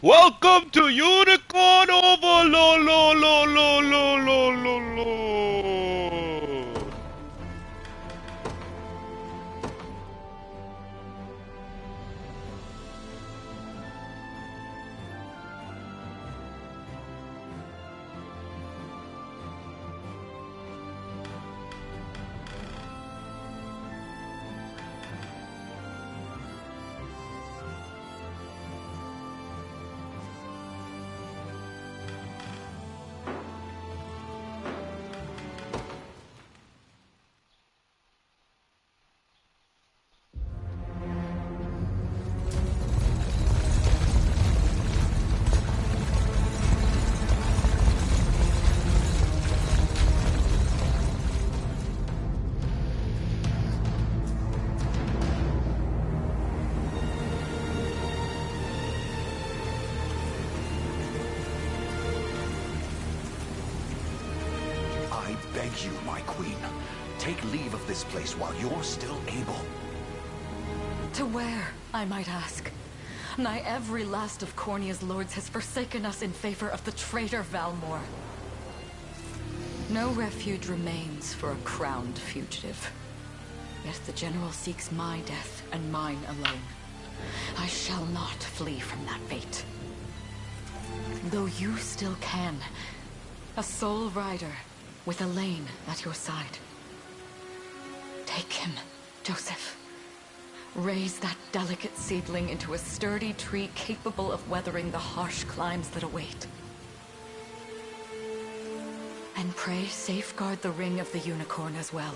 Welcome to Unicorn Overload. Lo, lo, lo, lo, lo, lo, lo. I beg you, my queen, take leave of this place while you're still able. To where, I might ask? Nigh every last of Cornia's lords has forsaken us in favor of the traitor Valmor. No refuge remains for a crowned fugitive. Yet the general seeks my death and mine alone. I shall not flee from that fate. Though you still can, a sole rider with Elaine at your side. Take him, Joseph. Raise that delicate seedling into a sturdy tree capable of weathering the harsh climes that await. And pray safeguard the ring of the unicorn as well.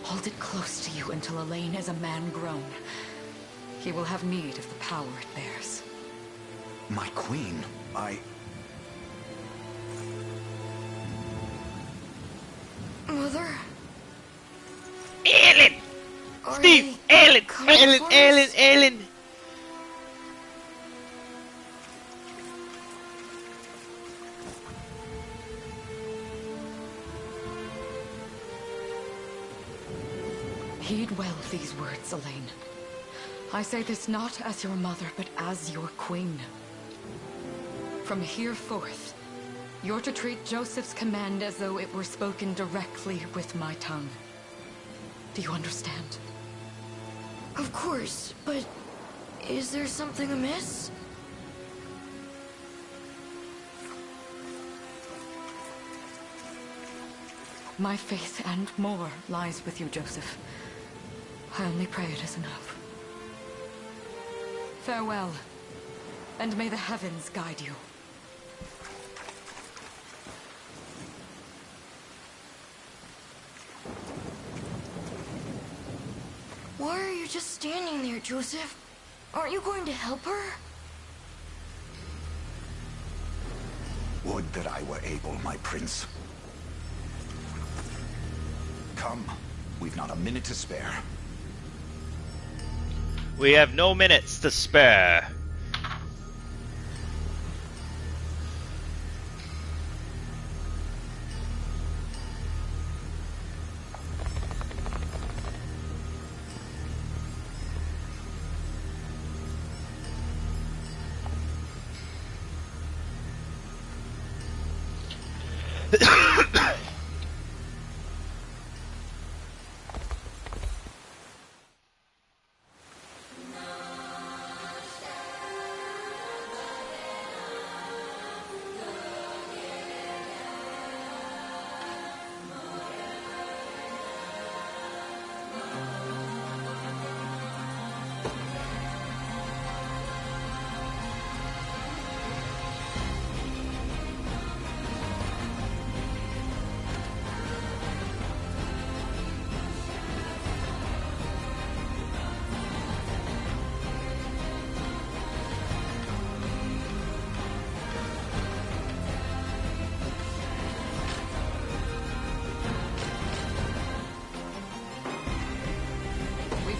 Hold it close to you until Elaine is a man grown. He will have need of the power it bears. My queen, Mother? Ellen! Are Steve! they Ellen! coming Ellen! for us? Ellen! Ellen! Heed well these words, Elaine. I say this not as your mother, but as your queen. From here forth, you're to treat Joseph's command as though it were spoken directly with my tongue. Do you understand? Of course, but is there something amiss? My faith and more lies with you, Joseph. I only pray it is enough. Farewell, and may the heavens guide you. Why are you just standing there, Joseph? Aren't you going to help her? would that I were able, my prince. Come, we've not a minute to spare. We have no minutes to spare.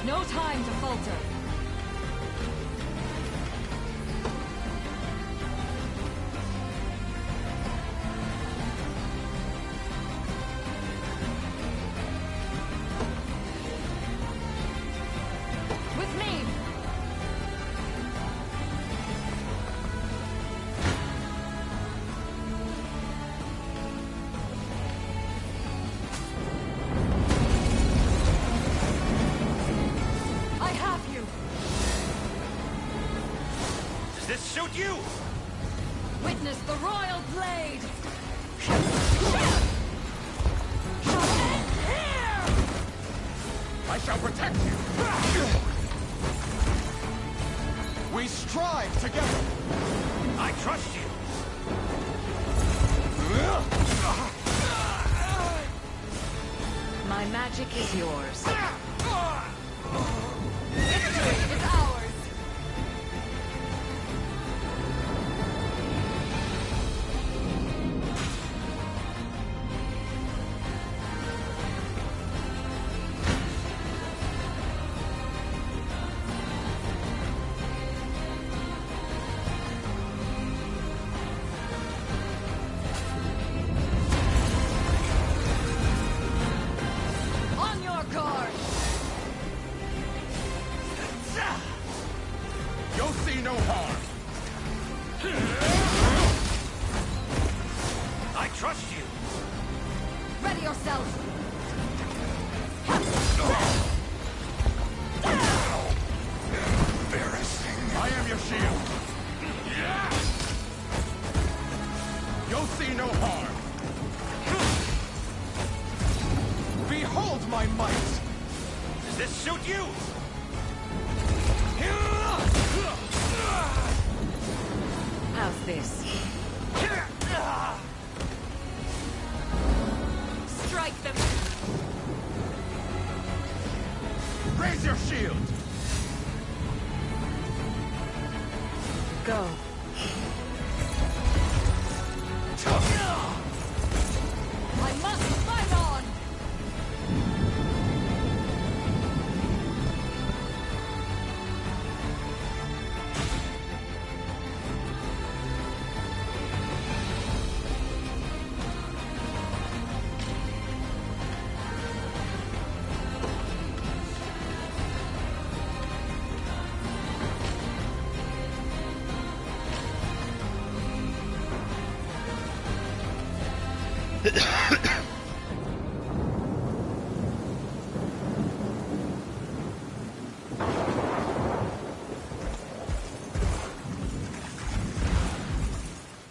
No time to falter. youth! Witness the royal blade! I shall protect you! We strive together! I trust you! My magic is yours. Victory is ours! On your guard! You'll see no harm! I trust you! Ready yourself! Embarrassing. I am your shield. You'll see no harm. Behold my might! Does this suit you? How's this? Strike them! Raise your shield! Go. I must fight on!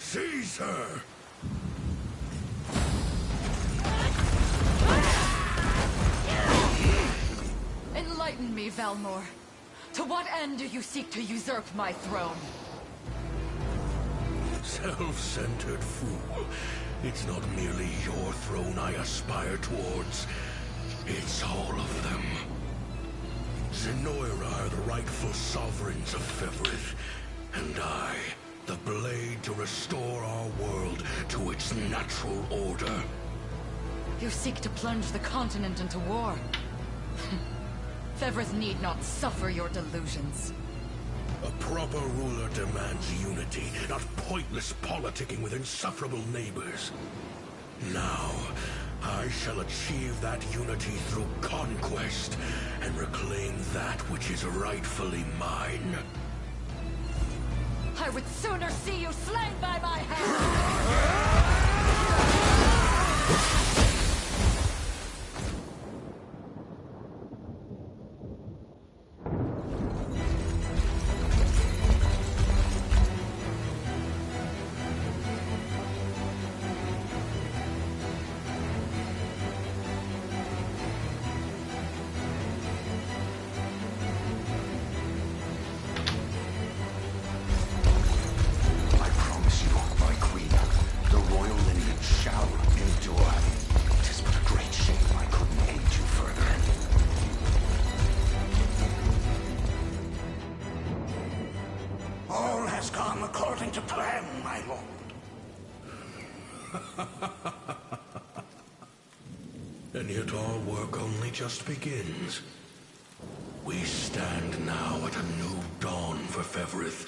Seize her! Enlighten me, Valmor. To what end do you seek to usurp my throne? Self-centered fool. It's not merely your throne I aspire towards. It's all of them. Zenoira are the rightful sovereigns of Fevrith, and I, the blade to restore our world to its natural order. You seek to plunge the continent into war. Fevrith need not suffer your delusions. A proper ruler demands unity, not pointless politicking with insufferable neighbors. Now, I shall achieve that unity through conquest, and reclaim that which is rightfully mine. I would sooner see you slain by my hand! I promise you, my queen, the royal lineage shall endure. 'Tis but a great shame I couldn't aid you further. All has gone according to plan, my lord. And yet our work only just begins. We stand now at a new dawn for Fevrith,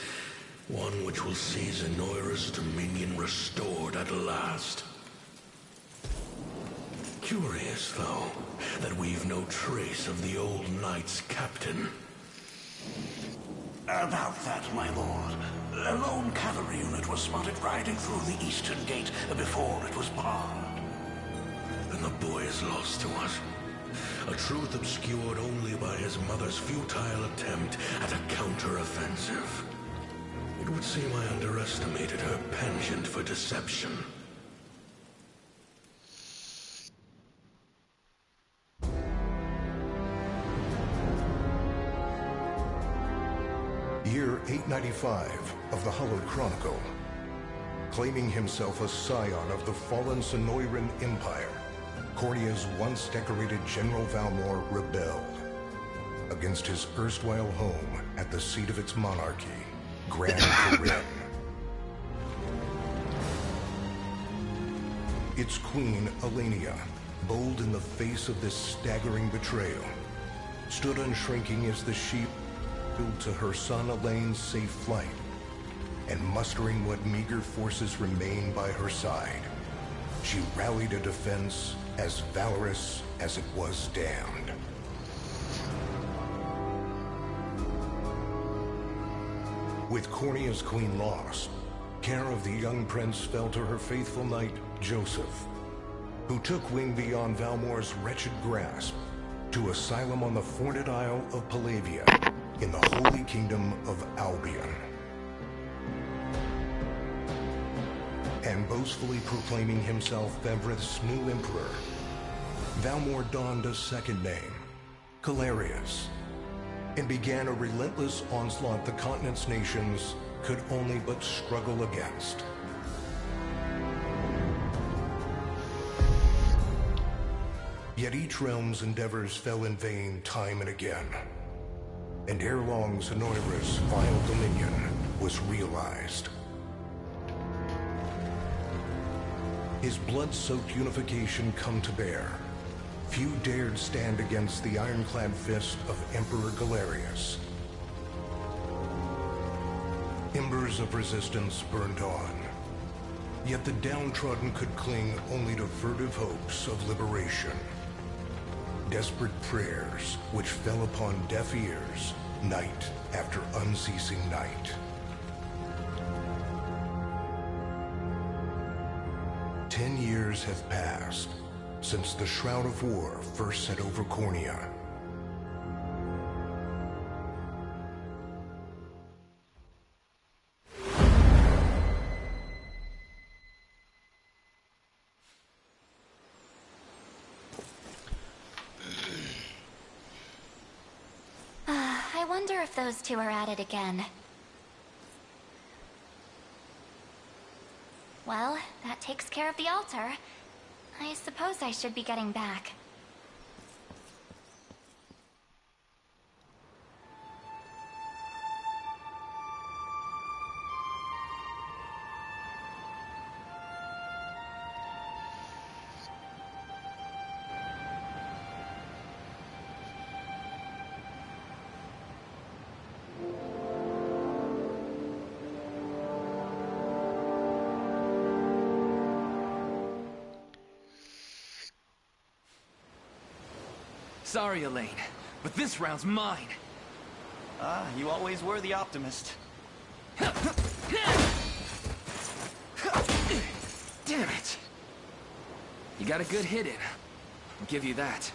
one which will see Zenoira's dominion restored at last. Curious, though, that we've no trace of the old knight's captain. About that, my lord. A lone cavalry unit was spotted riding through the eastern gate before it was barred. And the boy is lost to us. A truth obscured only by his mother's futile attempt at a counter-offensive. It would seem I underestimated her penchant for deception. Year 895 of the Hallowed Chronicle. Claiming himself a scion of the fallen Sonoran Empire, Cornia's once decorated General Valmor rebelled against his erstwhile home at the seat of its monarchy, Gran Corrin. Its queen, Elenia, bold in the face of this staggering betrayal, stood unshrinking as the sheep to her son Elaine's safe flight, and mustering what meager forces remained by her side, she rallied a defense as valorous as it was damned. With Cornia's queen lost, care of the young prince fell to her faithful knight, Joseph, who took wing beyond Valmor's wretched grasp to asylum on the forted isle of Palavia in the Holy Kingdom of Albion. And boastfully proclaiming himself Bevrith's new emperor, Valmor donned a second name, Calarius, and began a relentless onslaught the continent's nations could only but struggle against. Yet each realm's endeavors fell in vain time and again, and ere long Sonoira's vile dominion was realized. His blood-soaked unification come to bear, few dared stand against the ironclad fist of Emperor Galerius. Embers of resistance burned on, yet the downtrodden could cling only to furtive hopes of liberation. Desperate prayers which fell upon deaf ears night after unceasing night. 10 years have passed since the Shroud of War first set over Cornia. I wonder if those two are at it again. Well, that takes care of the altar. I suppose I should be getting back. Sorry, Elaine, but this round's mine. Ah, you always were the optimist. Damn it! You got a good hit in. I'll give you that.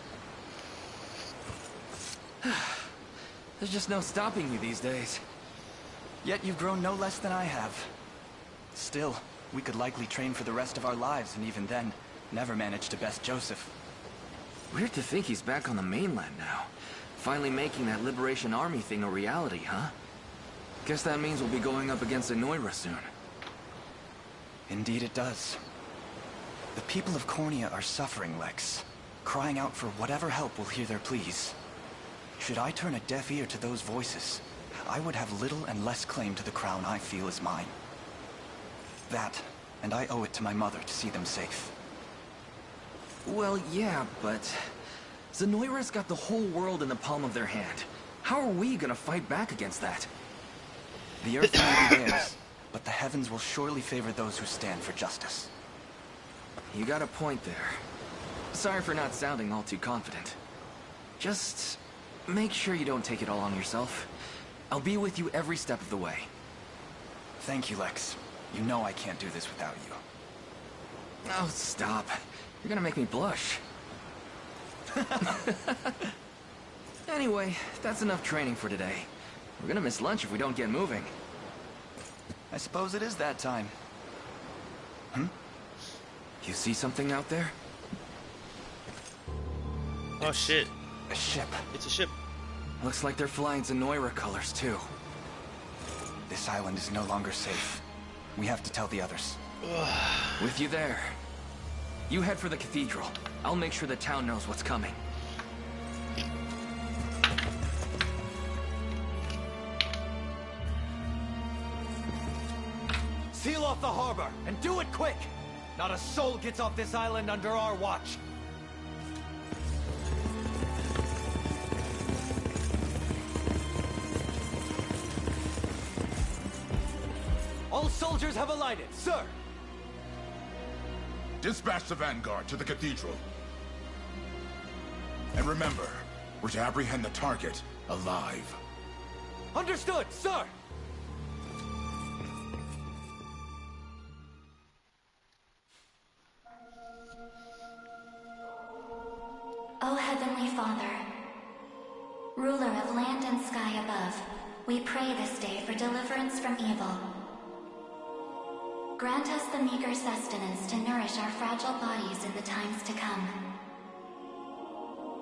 There's just no stopping you these days. Yet you've grown no less than I have. Still, we could likely train for the rest of our lives, and even then, never manage to best Joseph. Weird to think he's back on the mainland now. Finally making that Liberation Army thing a reality, huh? Guess that means we'll be going up against Sonoira soon. Indeed it does. The people of Cornia are suffering, Lex. Crying out for whatever help will hear their pleas. Should I turn a deaf ear to those voices, I would have little and less claim to the crown I feel is mine. That, and I owe it to my mother to see them safe. Well, yeah, but Sonoira's got the whole world in the palm of their hand. How are we gonna fight back against that? The earth may be theirs, but the heavens will surely favor those who stand for justice. You got a point there. Sorry for not sounding all too confident. Just make sure you don't take it all on yourself. I'll be with you every step of the way. Thank you, Lex. You know I can't do this without you. Oh, stop. You're gonna make me blush. Anyway, that's enough training for today. We're gonna miss lunch if we don't get moving. I suppose it is that time. You see something out there? Oh shit. A ship. It's a ship. Looks like they're flying Zenoira colors too. This island is no longer safe. We have to tell the others. With you there. You head for the cathedral. I'll make sure the town knows what's coming. Seal off the harbor, and do it quick! Not a soul gets off this island under our watch. All soldiers have alighted, sir! Dispatch the vanguard to the cathedral. And remember, we're to apprehend the target alive. Understood, sir! O Heavenly Father, ruler of land and sky above, we pray this day for deliverance from evil. Grant us the meager sustenance to nourish our fragile bodies in the times to come.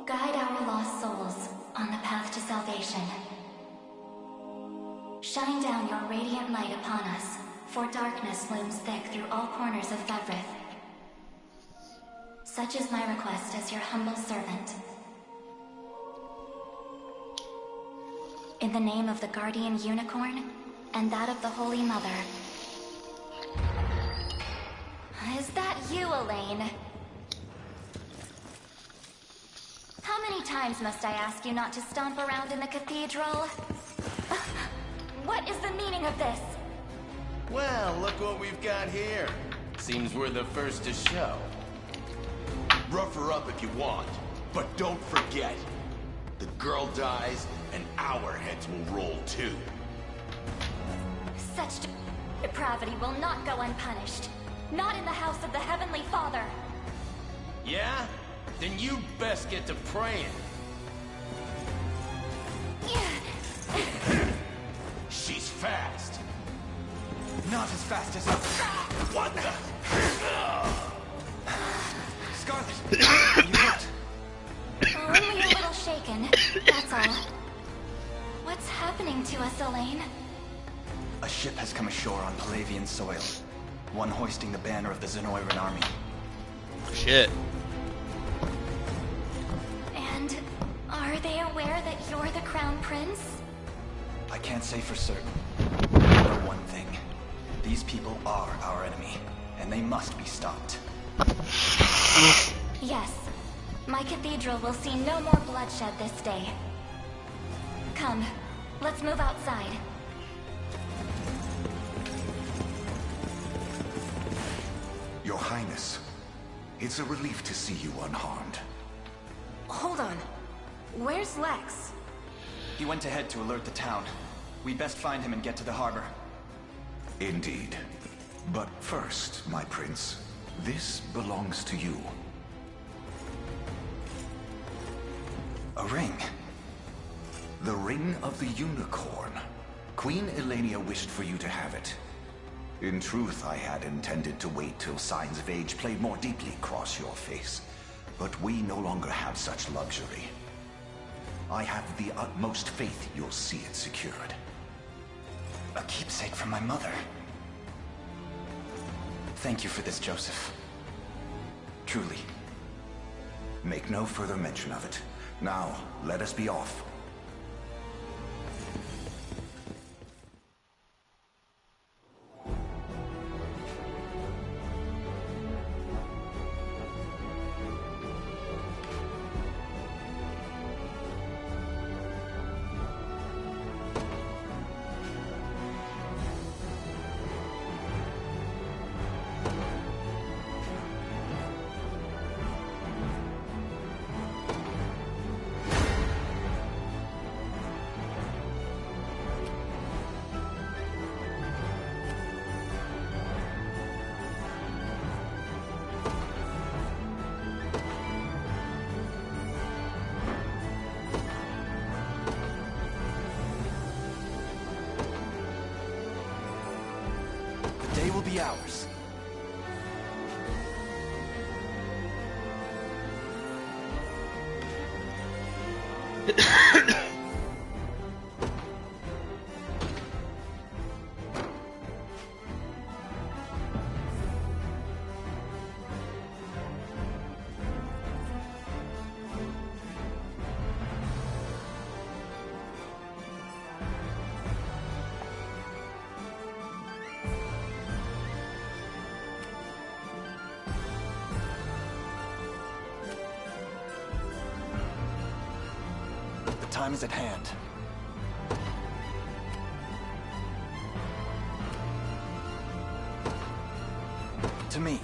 Guide our lost souls on the path to salvation. Shine down your radiant light upon us, for darkness looms thick through all corners of Fevrith. Such is my request as your humble servant. In the name of the Guardian Unicorn, and that of the Holy Mother. Is that you, Elaine? How many times must I ask you not to stomp around in the cathedral? What is the meaning of this? Well, look what we've got here. Seems we're the first to show. Rough her up if you want, but don't forget, the girl dies and our heads will roll too. Such depravity will not go unpunished. Not in the house of the Heavenly Father. Yeah? Then you'd best get to praying. She's fast. Not as fast as us. What the? Scarlet, you hurt. Only a little shaken, that's all. What's happening to us, Elaine? A ship has come ashore on Palavian soil. One hoisting the banner of the Zenoiran army. Shit. And are they aware that you're the Crown Prince? I can't say for certain. I know one thing. These people are our enemy, and they must be stopped. Yes. My cathedral will see no more bloodshed this day. Come, let's move outside. Your Highness, it's a relief to see you unharmed. Hold on. Where's Lex? He went ahead to alert the town. We best find him and get to the harbor. Indeed. But first, my prince, this belongs to you. A ring. The Ring of the Unicorn. Queen Elenia wished for you to have it. In truth, I had intended to wait till signs of age played more deeply across your face. But we no longer have such luxury. I have the utmost faith you'll see it secured. A keepsake from my mother. Thank you for this, Joseph. Truly. Make no further mention of it. Now, let us be off. ours. The time is at hand. To me.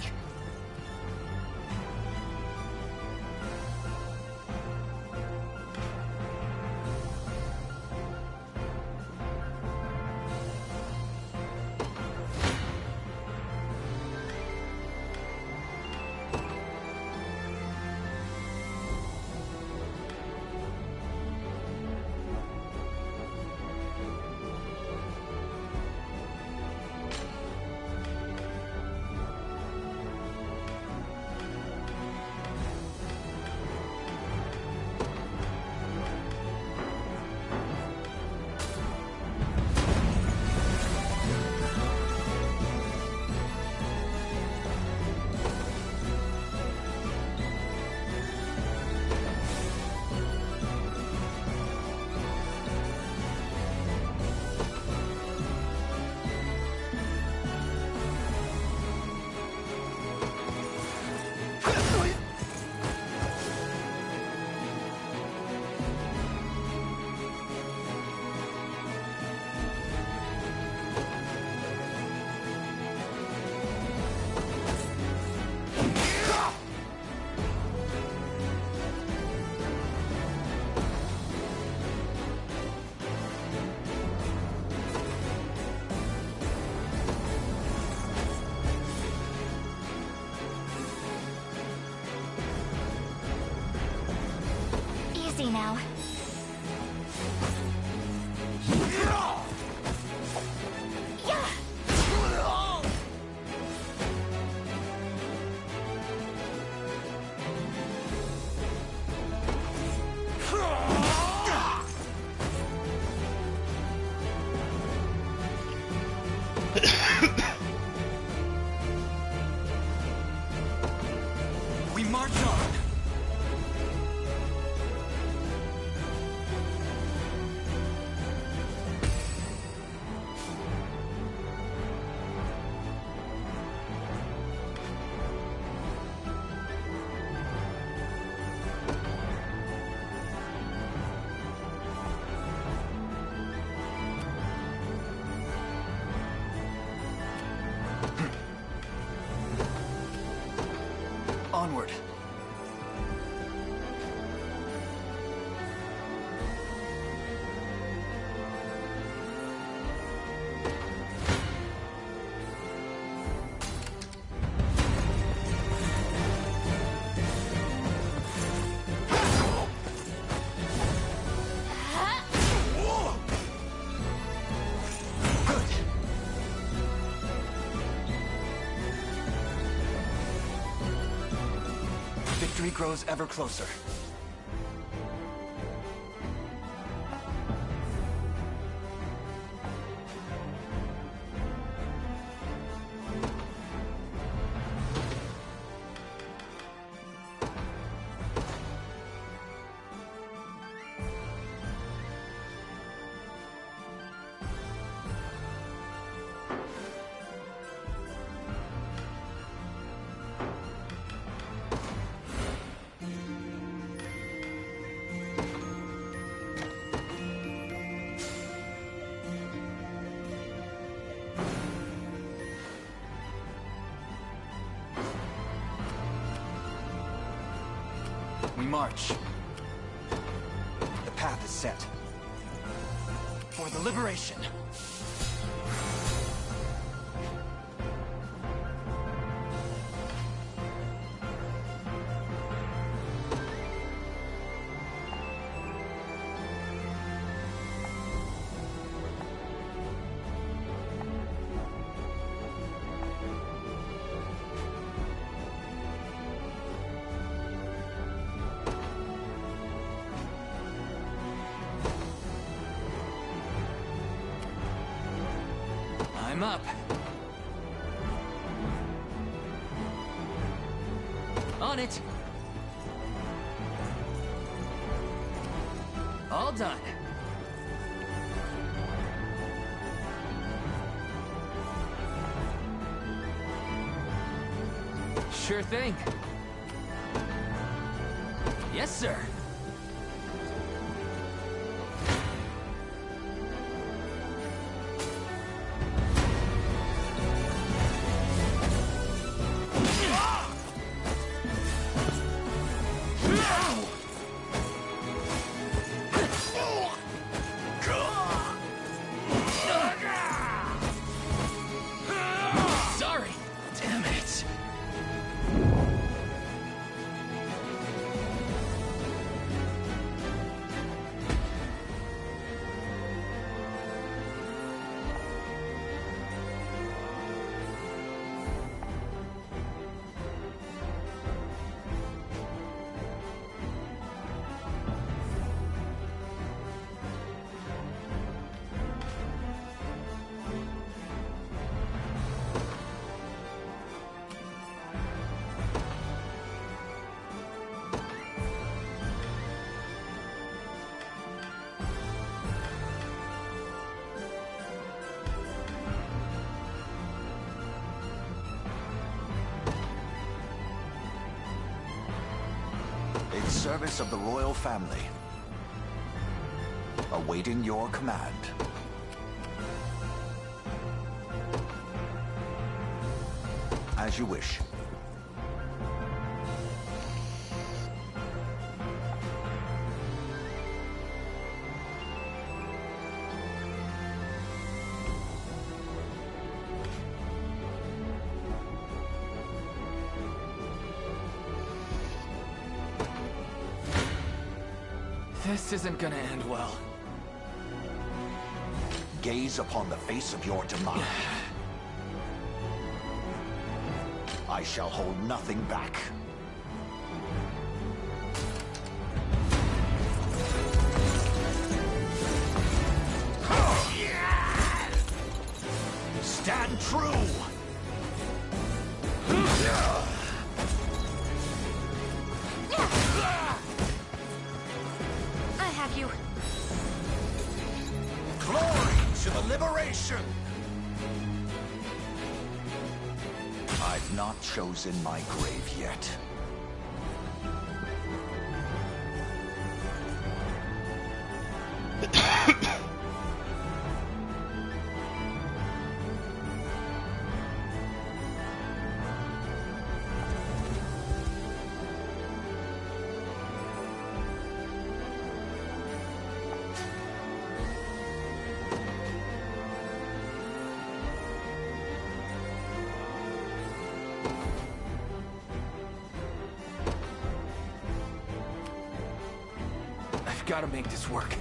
Easy now. We march on. Onward. Victory grows ever closer. We march. The path is set. For the liberation. I'm up. On it. All done. Sure thing. Yes, sir. Sorry. Damn it. In service of the royal family. Awaiting your command. As you wish. This isn't gonna end well. Gaze upon the face of your demise. I shall hold nothing back. Stand true! I have you. Glory to the liberation! I've not chosen my grave yet. I've gotta make this work.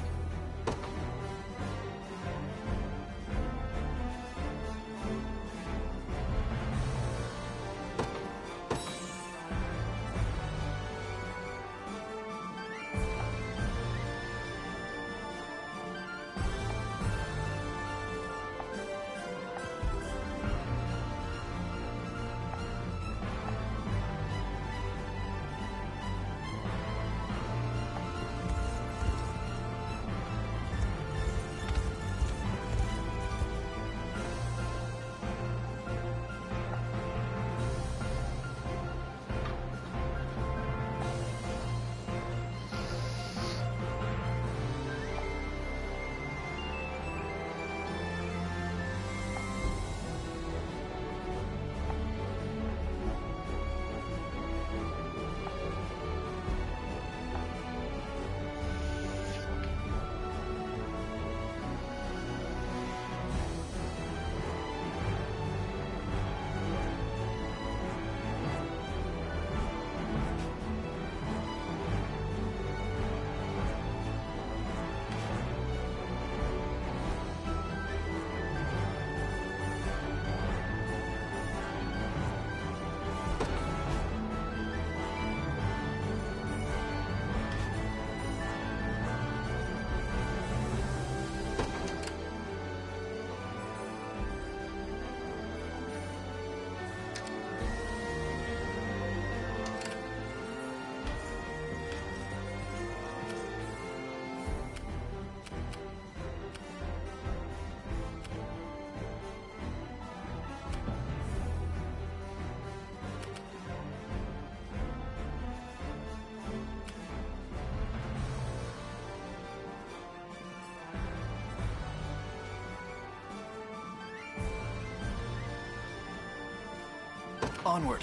Onward.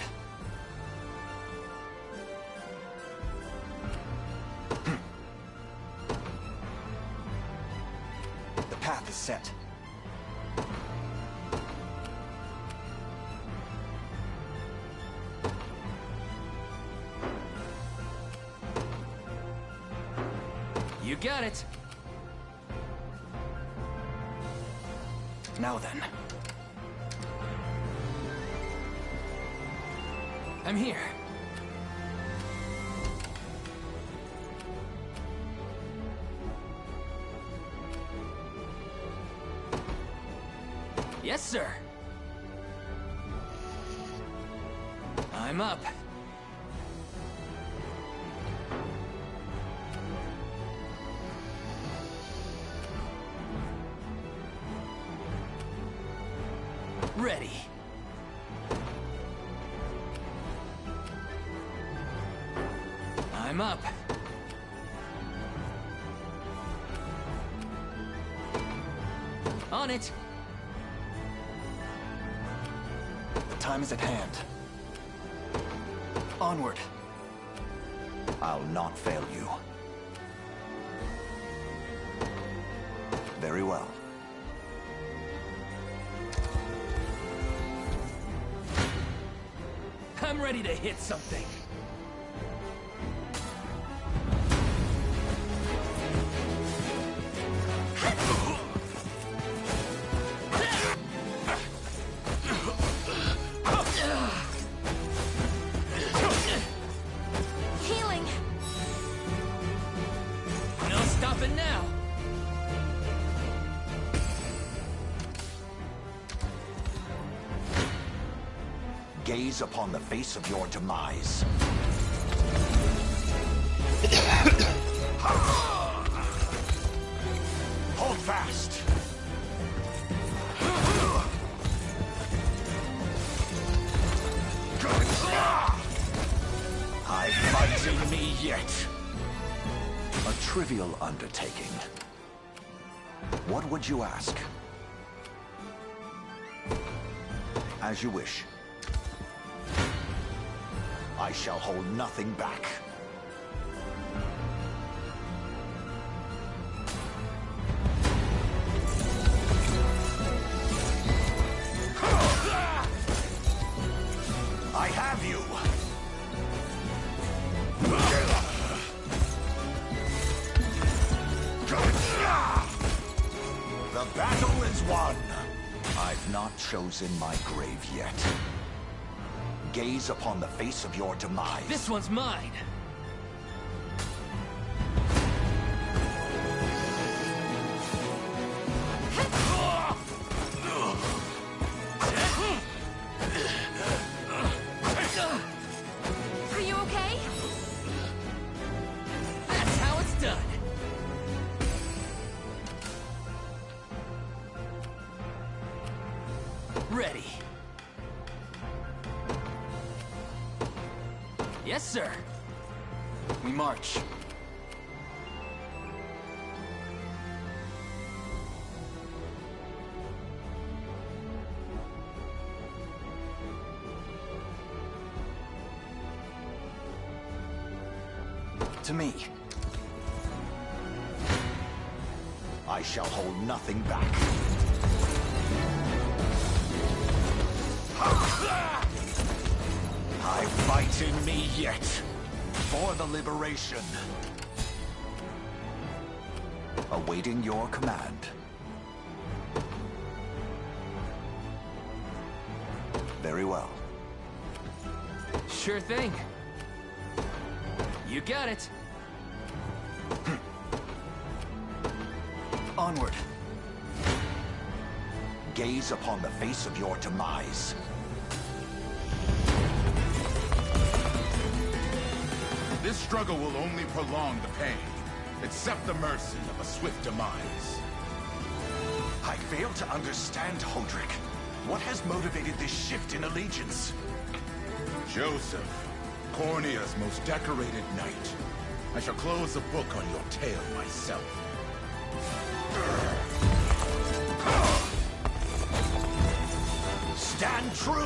The path is set. You got it. Now then. I'm here. Yes, sir. I'm up. Ready. I'm up. On it. The time is at hand. Onward. I'll not fail you. Very well. I'm ready to hit something. Healing. No stopping now. Gaze upon the face of your demise. Hold fast. I fight in me yet. A trivial undertaking. What would you ask? As you wish. I shall hold nothing back. I have you! The battle is won! I've not chosen my grave yet. Gaze upon the face of your demise. This one's mine. Are you okay? That's how it's done. Ready. Yes, sir. We march. To me. I shall hold nothing back. I fight in me yet. For the liberation. Awaiting your command. Very well. Sure thing. You got it. Onward. Gaze upon the face of your demise. This struggle will only prolong the pain. Accept the mercy of a swift demise. I fail to understand, Hodrick. What has motivated this shift in allegiance? Joseph, Cornea's most decorated knight. I shall close the book on your tale myself. Stand true!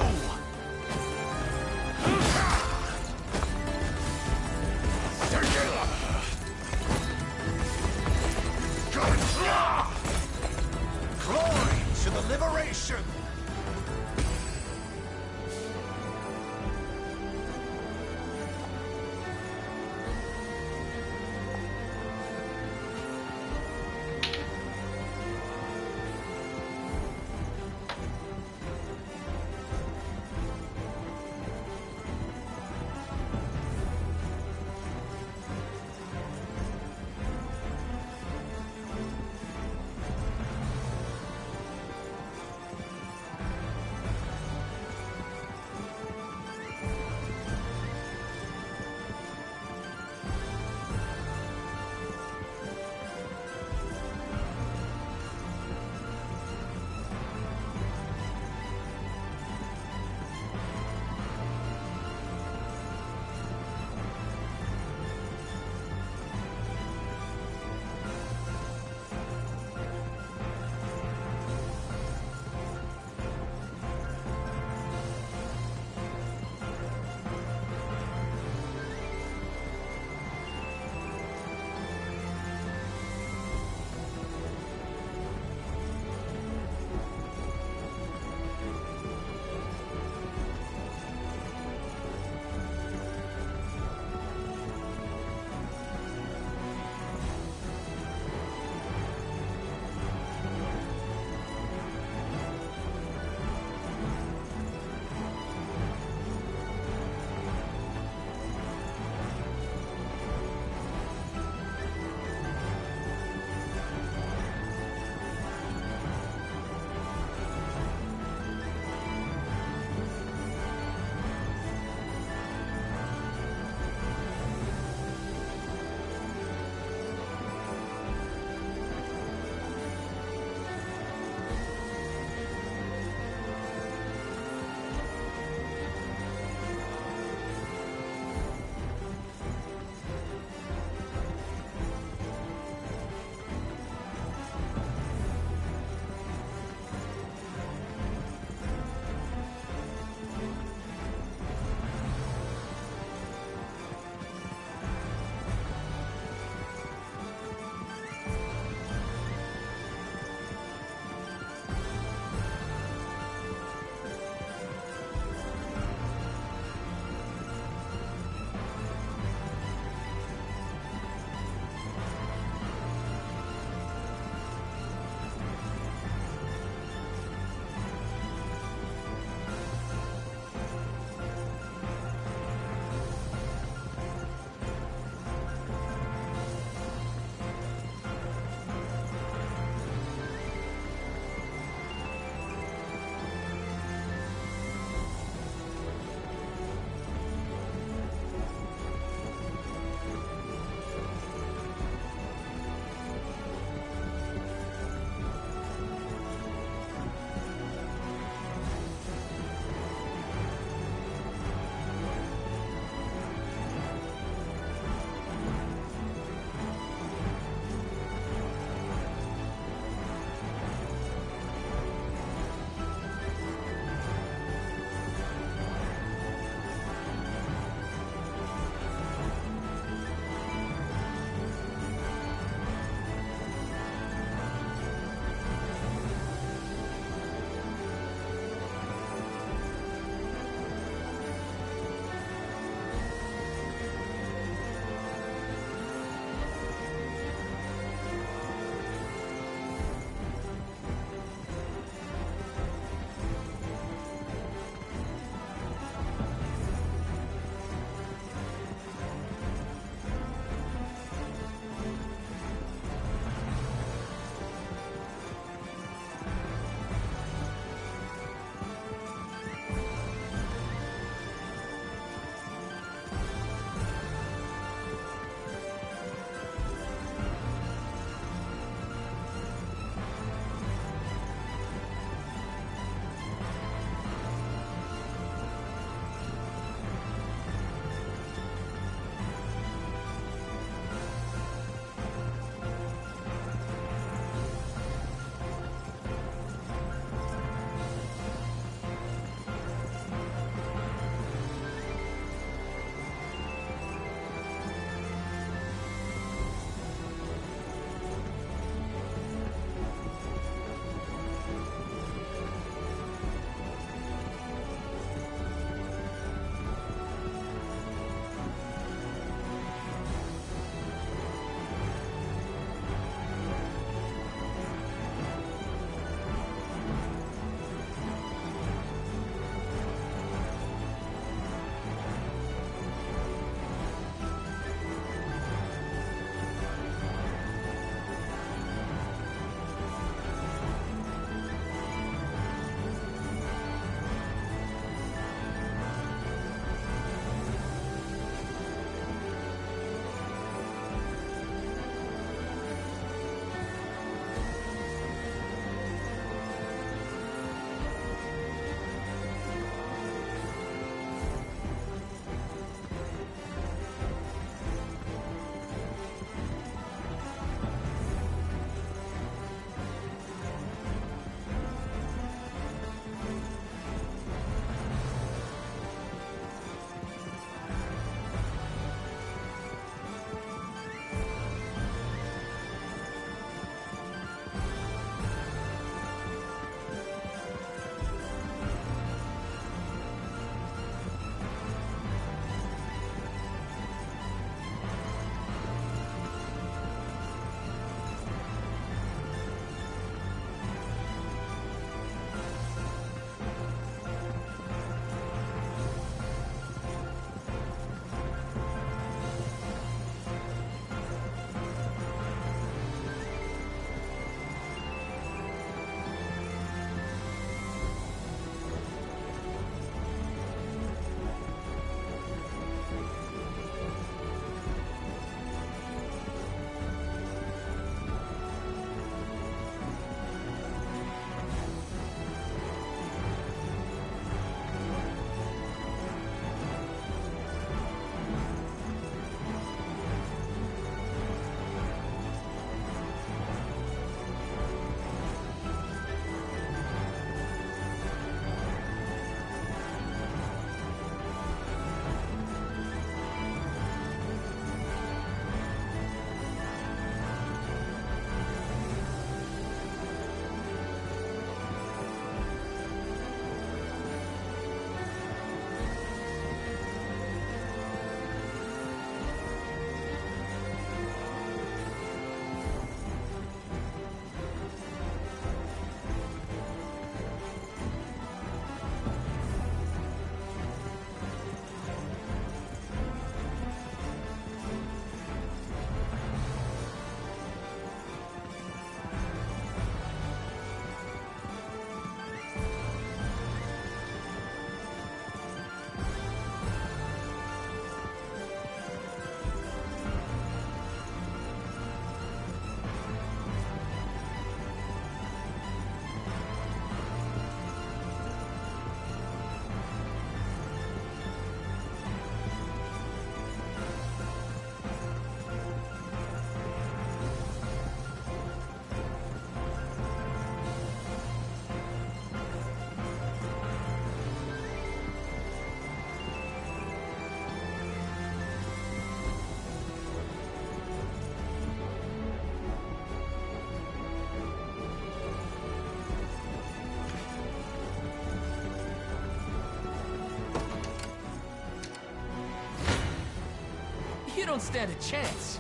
You don't stand a chance.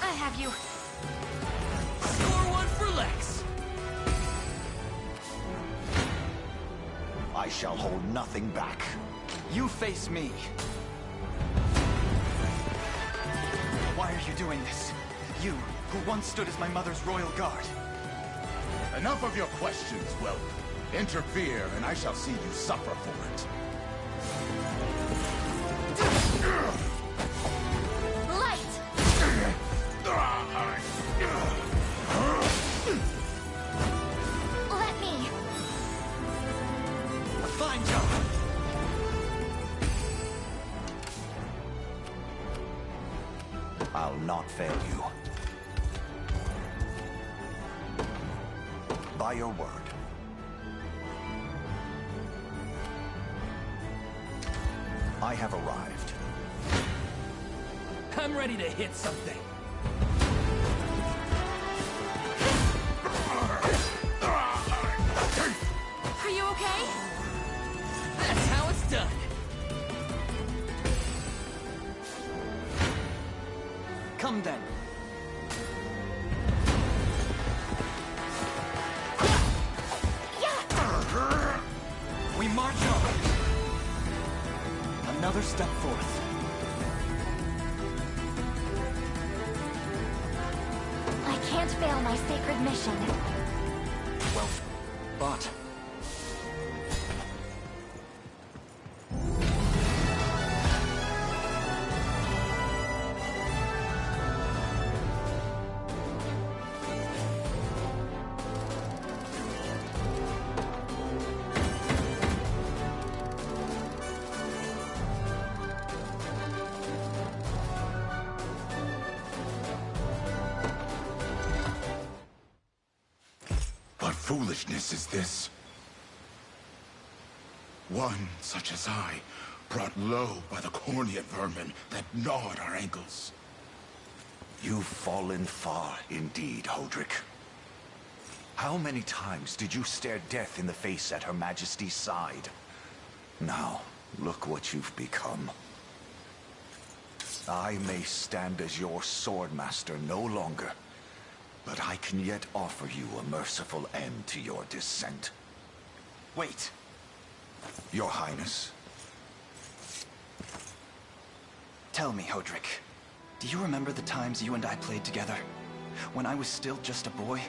I have you. Score one for Lex. I shall hold nothing back. You face me. Why are you doing this? You, who once stood as my mother's royal guard. Enough of your questions, Whelp. Interfere, and I shall see you suffer for it. Light! Let me. A fine job. I'll not fail you. By your word. I have arrived. I'm ready to hit something. Are you okay? That's how it's done. Come then. We march on. Another step forth. I can't fail my sacred mission. Well, but... What foolishness is this? One such as I, brought low by the Cornea vermin that gnawed our ankles. You've fallen far indeed, Hodrick. How many times did you stare death in the face at Her Majesty's side? Now, look what you've become. I may stand as your swordmaster no longer, but I can yet offer you a merciful end to your descent. Wait. Your Highness. Tell me, Hodrick. Do you remember the times you and I played together? When I was still just a boy?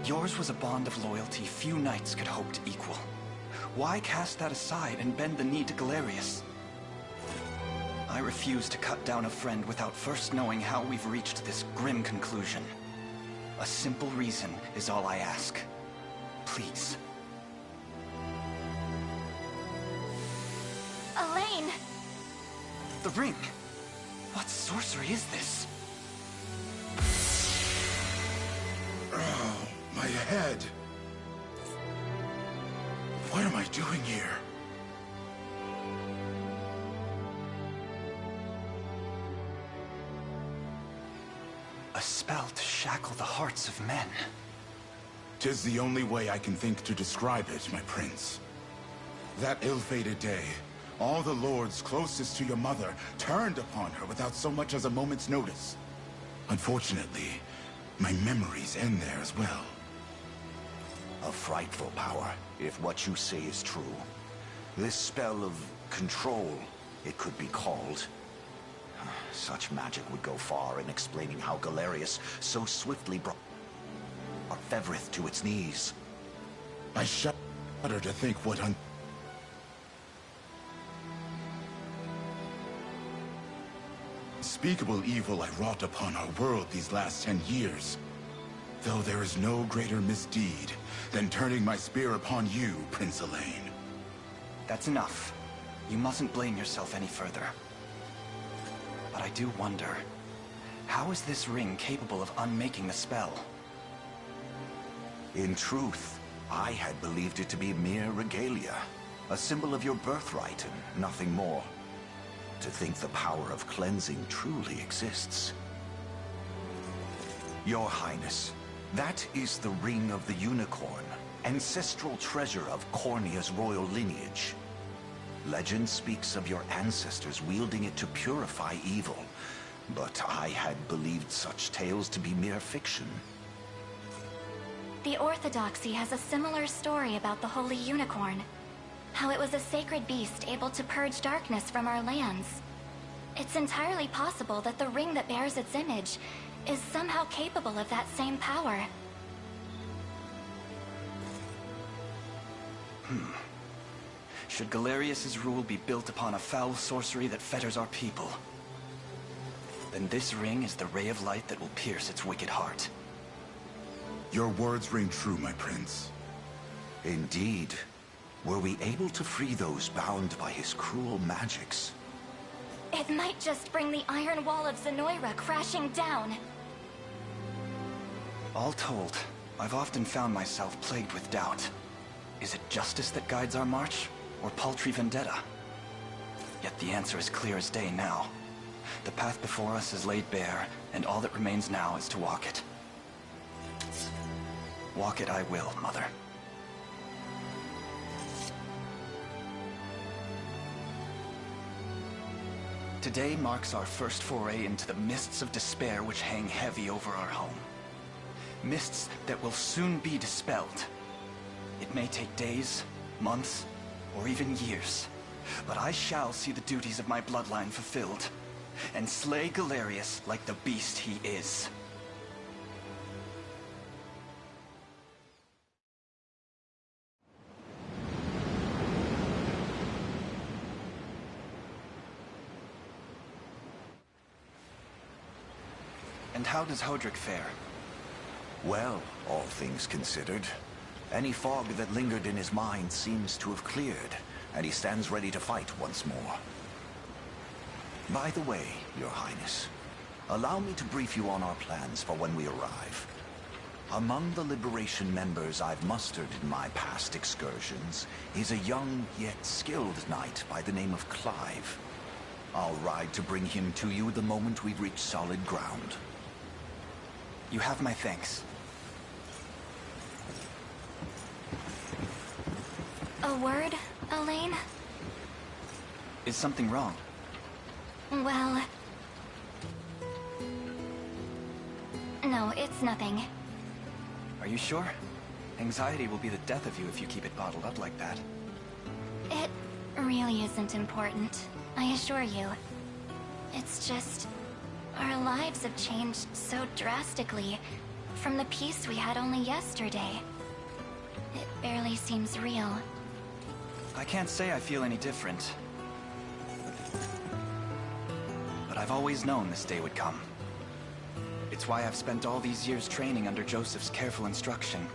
Yours was a bond of loyalty few knights could hope to equal. Why cast that aside and bend the knee to Galerius? I refuse to cut down a friend without first knowing how we've reached this grim conclusion. A simple reason is all I ask. Please. Elaine! The ring! What sorcery is this? Oh, my head. What am I doing here? A spell to shackle the hearts of men. 'Tis the only way I can think to describe it, my prince. That ill-fated day, all the lords closest to your mother turned upon her without so much as a moment's notice. Unfortunately, my memories end there as well. A frightful power, if what you say is true. This spell of control, it could be called. Such magic would go far in explaining how Galerius so swiftly brought Fevrith to its knees. I shudder to think what unspeakable evil I wrought upon our world these last 10 years. Though there is no greater misdeed than turning my spear upon you, Prince Elaine. That's enough. You mustn't blame yourself any further. But I do wonder, how is this ring capable of unmaking the spell? In truth, I had believed it to be mere regalia, a symbol of your birthright and nothing more. To think the power of cleansing truly exists. Your Highness, That is the Ring of the Unicorn, ancestral treasure of Cornia's royal lineage. Legend speaks of your ancestors wielding it to purify evil, but I had believed such tales to be mere fiction. The Orthodoxy has a similar story about the Holy Unicorn. How it was a sacred beast able to purge darkness from our lands. It's entirely possible that the ring that bears its image is somehow capable of that same power. Should Galerius's rule be built upon a foul sorcery that fetters our people, then this ring is the ray of light that will pierce its wicked heart. Your words ring true, my prince. Indeed. Were we able to free those bound by his cruel magics? It might just bring the Iron Wall of Zenoira crashing down. All told, I've often found myself plagued with doubt. Is it justice that guides our march, or paltry vendetta? Yet the answer is clear as day now. The path before us is laid bare, and all that remains now is to walk it. Walk it I will, Mother. Today marks our first foray into the mists of despair which hang heavy over our home. Mists that will soon be dispelled. It may take days, months, or even years, but I shall see the duties of my bloodline fulfilled, and slay Galerius like the beast he is. And how does Hodrick fare? Well, all things considered. Any fog that lingered in his mind seems to have cleared, and he stands ready to fight once more. By the way, Your Highness, allow me to brief you on our plans for when we arrive. Among the Liberation members I've mustered in my past excursions is a young yet skilled knight by the name of Clive. I'll ride to bring him to you the moment we've reached solid ground. You have my thanks. A word, Elaine? Is something wrong? Well... No, it's nothing. Are you sure? Anxiety will be the death of you if you keep it bottled up like that. It really isn't important, I assure you. It's just... our lives have changed so drastically from the peace we had only yesterday. It barely seems real. I can't say I feel any different. But I've always known this day would come. It's why I've spent all these years training under Joseph's careful instruction.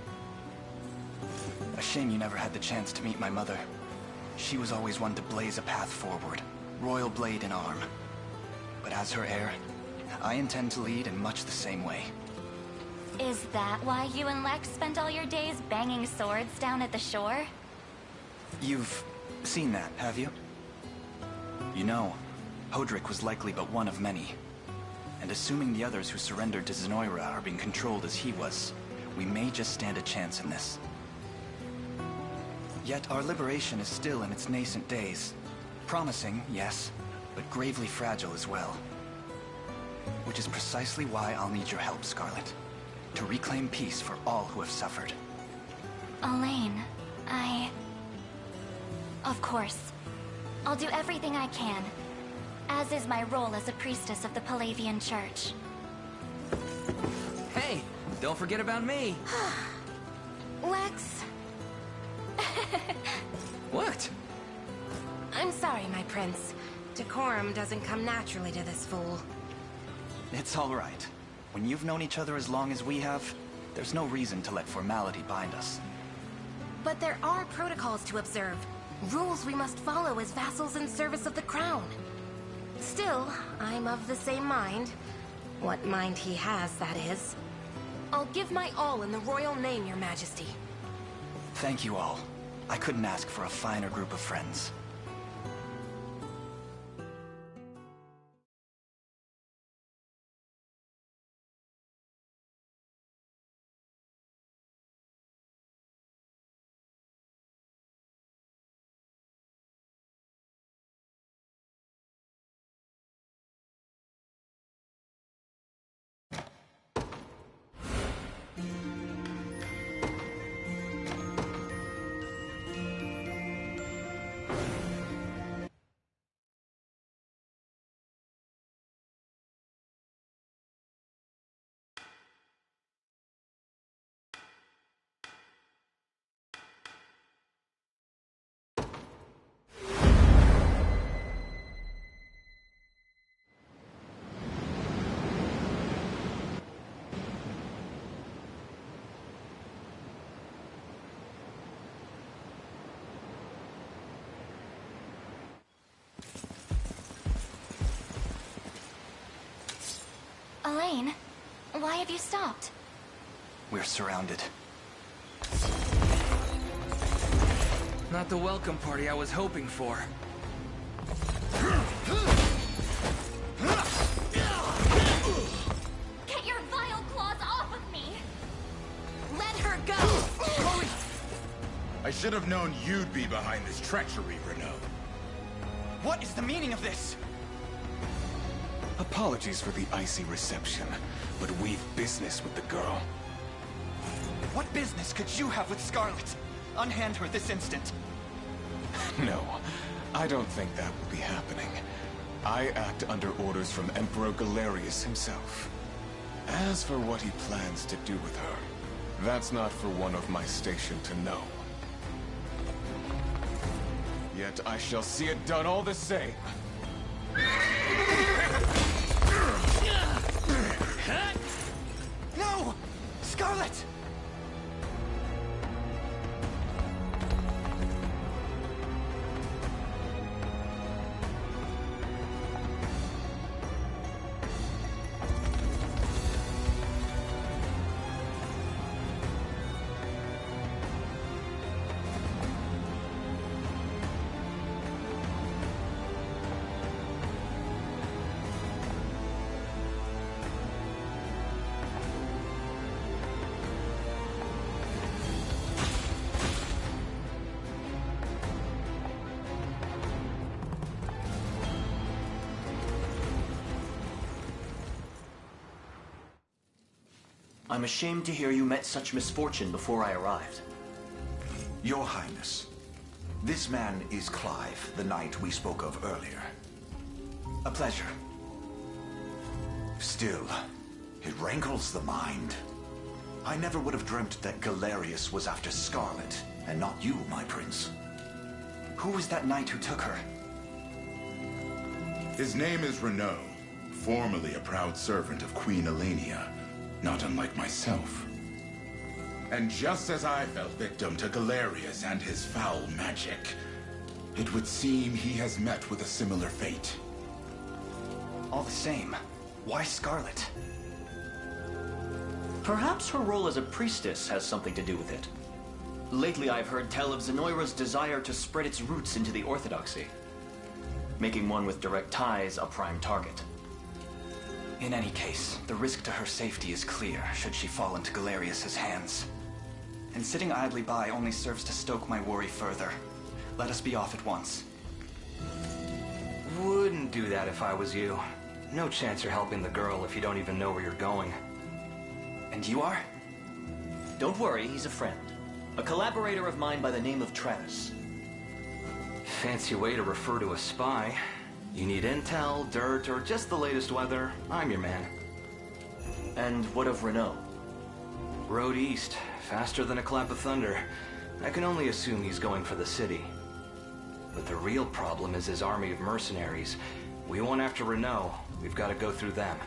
A shame you never had the chance to meet my mother. She was always one to blaze a path forward, royal blade in arm. But as her heir, I intend to lead in much the same way. Is that why you and Lex spent all your days banging swords down at the shore? You've seen that, have you? You know, Hodrick was likely but one of many. And assuming the others who surrendered to Zenoira are being controlled as he was, we may just stand a chance in this. Yet our liberation is still in its nascent days. Promising, yes, but gravely fragile as well. Which is precisely why I'll need your help, Scarlet. To reclaim peace for all who have suffered. Elaine, Of course. I'll do everything I can. As is my role as a priestess of the Palavian Church. Hey, don't forget about me. Lex. What? I'm sorry, my prince. Decorum doesn't come naturally to this fool. It's all right. When you've known each other as long as we have, there's no reason to let formality bind us. But there are protocols to observe. Rules we must follow as vassals in service of the crown. Still, I'm of the same mind. What mind he has, that is. I'll give my all in the royal name, Your Majesty. Thank you all. I couldn't ask for a finer group of friends. Elaine, why have you stopped? We're surrounded. Not the welcome party I was hoping for. Get your vile claws off of me! Let her go! Chloe! I should have known you'd be behind this treachery, Renault. What is the meaning of this? Apologies for the icy reception, but we've business with the girl. What business could you have with Scarlet? Unhand her this instant. No, I don't think that will be happening. I act under orders from Emperor Galerius himself. As for what he plans to do with her, that's not for one of my station to know. Yet I shall see it done all the same. No! Scarlet! I'm ashamed to hear you met such misfortune before I arrived. Your Highness, this man is Clive, the knight we spoke of earlier. A pleasure. Still, it rankles the mind. I never would have dreamt that Galerius was after Scarlet, and not you, my prince. Who was that knight who took her? His name is Renault, formerly a proud servant of Queen Elenia, not unlike myself. And just as I fell victim to Galerius and his foul magic, it would seem he has met with a similar fate. All the same, why Scarlet? Perhaps her role as a priestess has something to do with it. Lately I've heard tell of Zenoira's desire to spread its roots into the Orthodoxy, making one with direct ties a prime target. In any case, the risk to her safety is clear should she fall into Galerius's hands. And sitting idly by only serves to stoke my worry further. Let us be off at once. Wouldn't do that if I was you. No chance you're helping the girl if you don't even know where you're going. And you are? Don't worry, he's a friend. A collaborator of mine by the name of Travis. Fancy way to refer to a spy. You need intel, dirt, or just the latest weather, I'm your man. And what of Renault? Road east, faster than a clap of thunder. I can only assume he's going for the city. But the real problem is his army of mercenaries. We won't after Renault, we've got to go through them.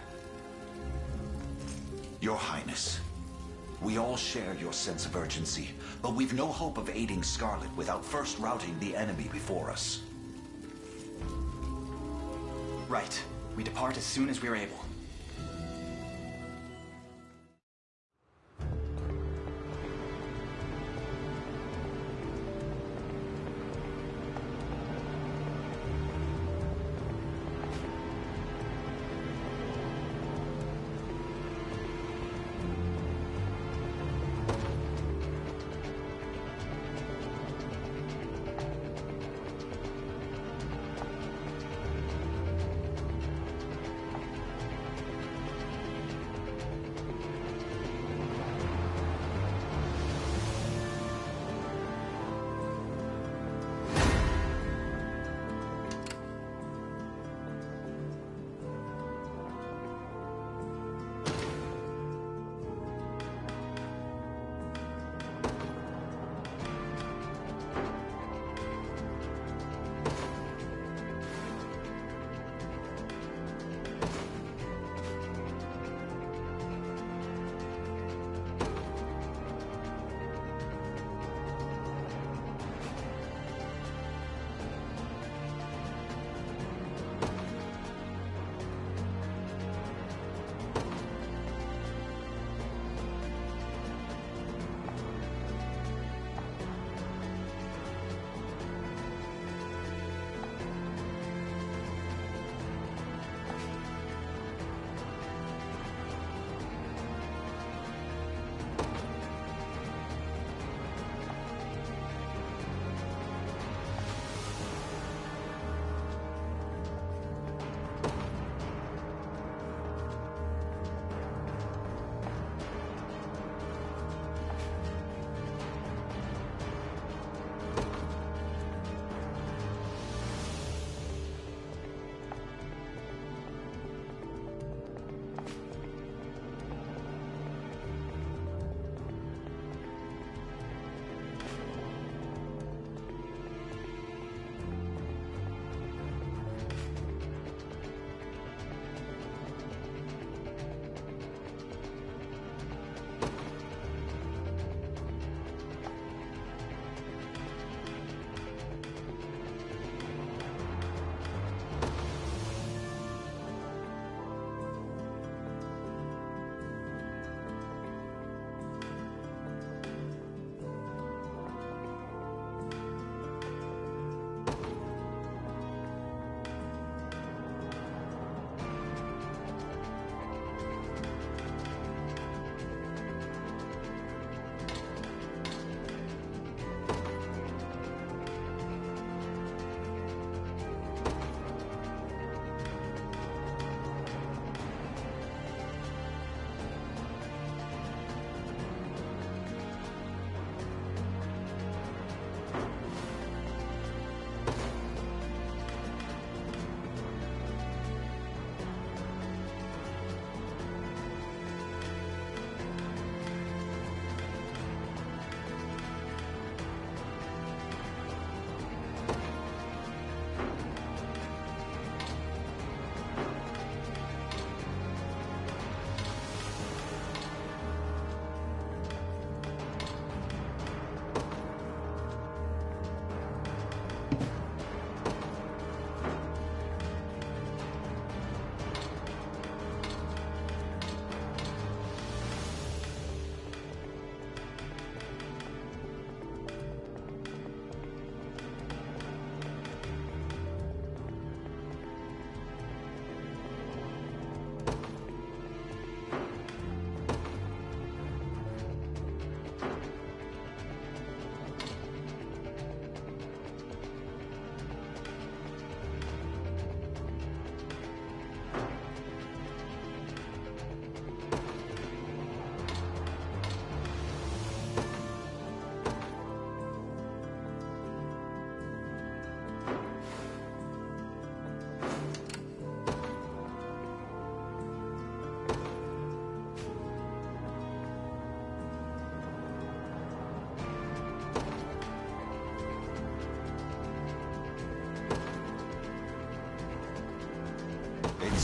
Your Highness, we all share your sense of urgency, but we've no hope of aiding Scarlet without first routing the enemy before us. Right. We depart as soon as we're able.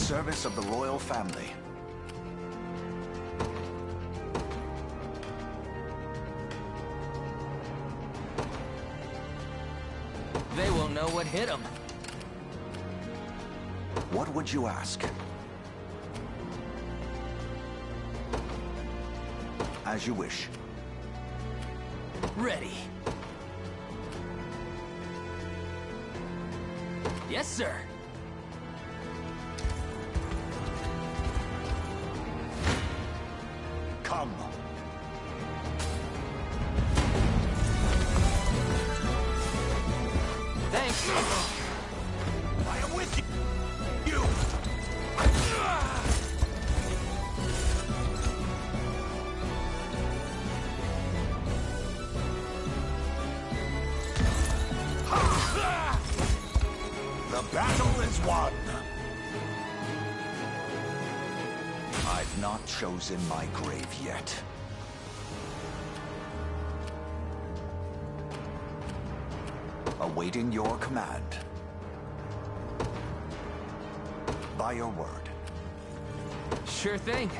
service of the royal family. They won't know what hit them. What would you ask? As you wish. Ready. Yes, sir. Come. Thanks. I am with you. The battle is won. I've not chosen my grave yet. Awaiting your command. By your word. Sure thing.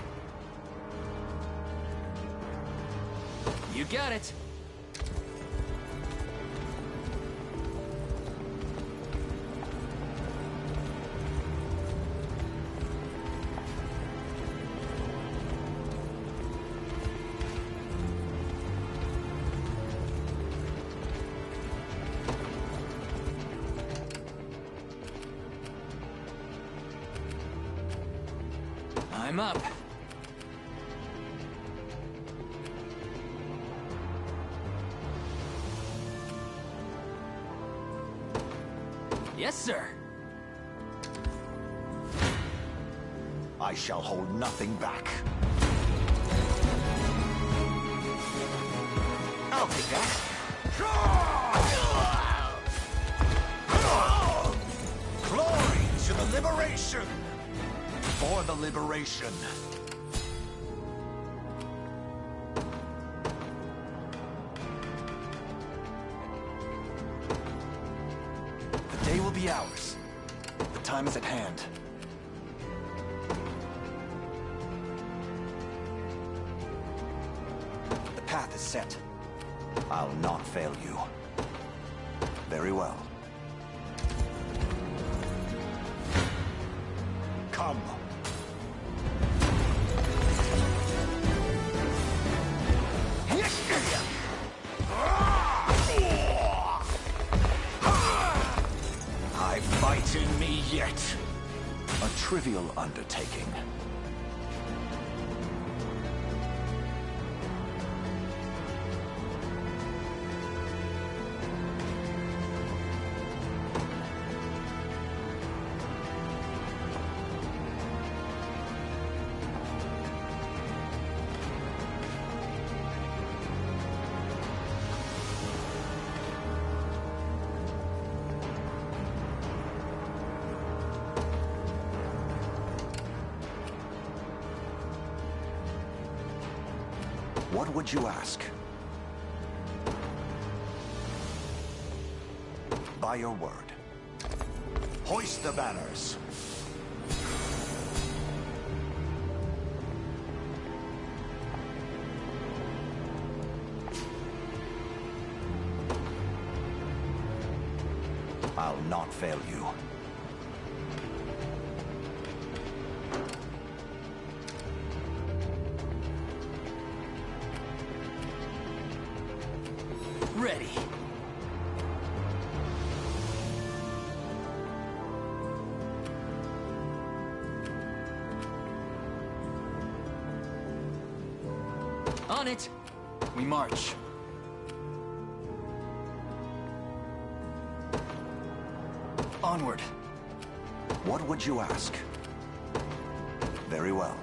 You got it. I'm up. Yes, sir. I shall hold nothing back. I'll take that. Glory to the liberation! For the liberation. The day will be ours. The time is at hand. The path is set. I'll not fail you. Very well. Come. I fight in me yet. A trivial undertaking. What would you ask? By your word. Hoist the banners. I'll not fail you. Ready. On it. We march. Onward. What would you ask? Very well.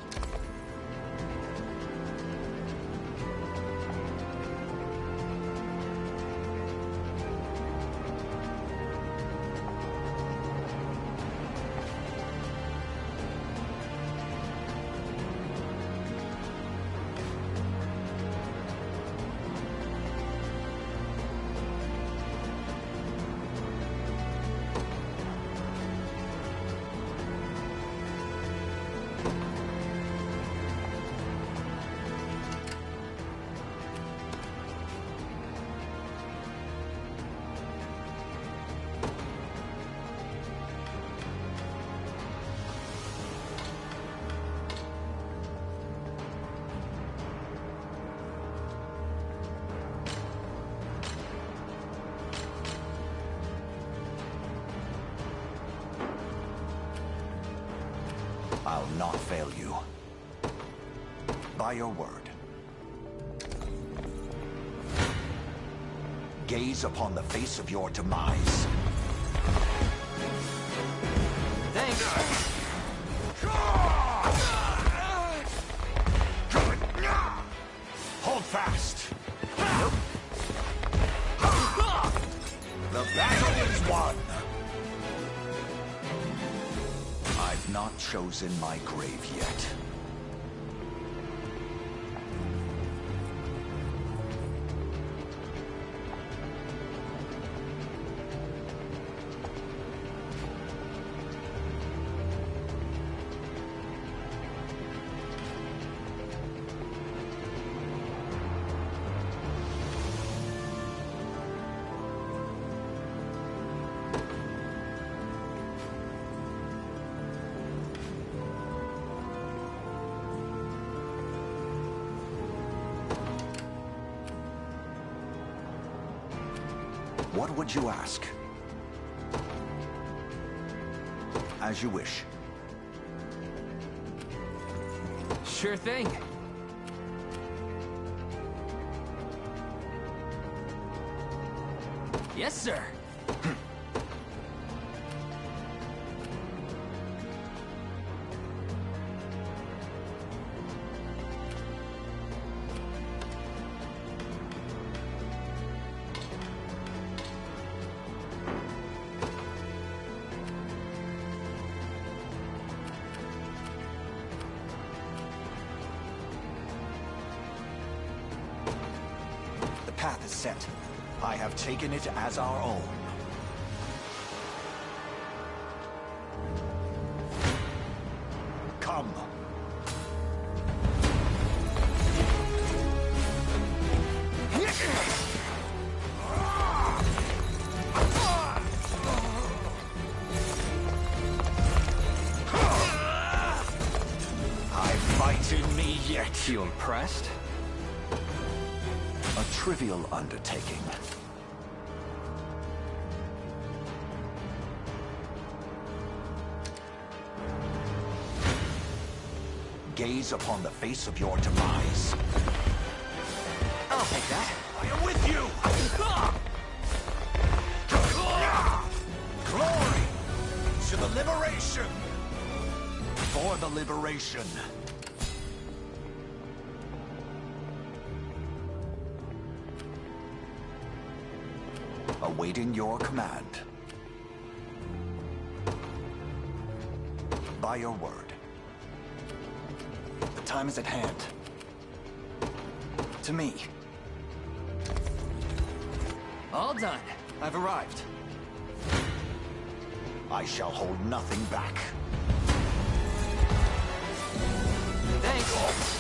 not fail you. By your word. Gaze upon the face of your demise. Thanks. Hold fast. The battle is won. I've not chosen my grave yet. What would you ask? As you wish. Sure thing. Yes, sir. The path is set. I have taken it as our own. Come. I fight in me yet. You impressed? A trivial undertaking. Gaze upon the face of your demise. I'll take that. I am with you! Glory to the liberation! For the liberation. Awaiting your command. By your word. The time is at hand. To me. All done. I've arrived. I shall hold nothing back. Thanks.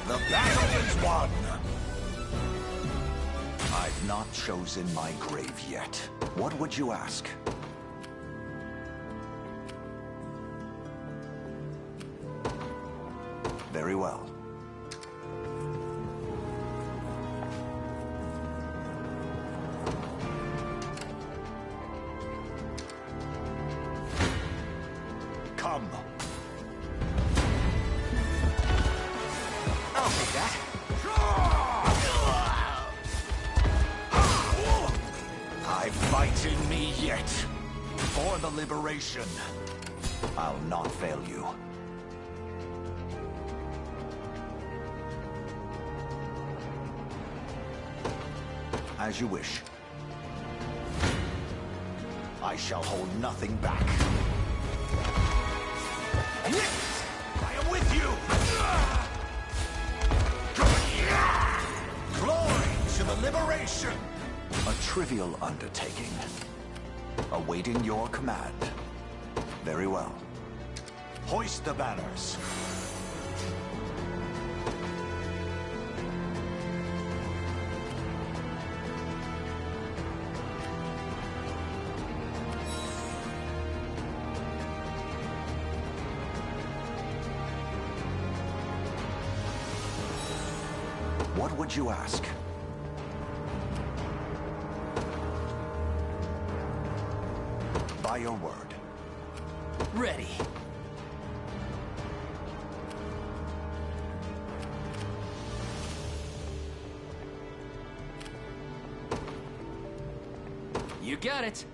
The battle is won! I've not chosen my grave yet. What would you ask? Very well. Come. I'll take that. I fight in me yet. For the liberation. I'll not fail you. As you wish. I shall hold nothing back. I am with you! Glory to the liberation! A trivial undertaking. Awaiting your command. Very well. Hoist the banners. What would you ask? By your word. Ready. You got it.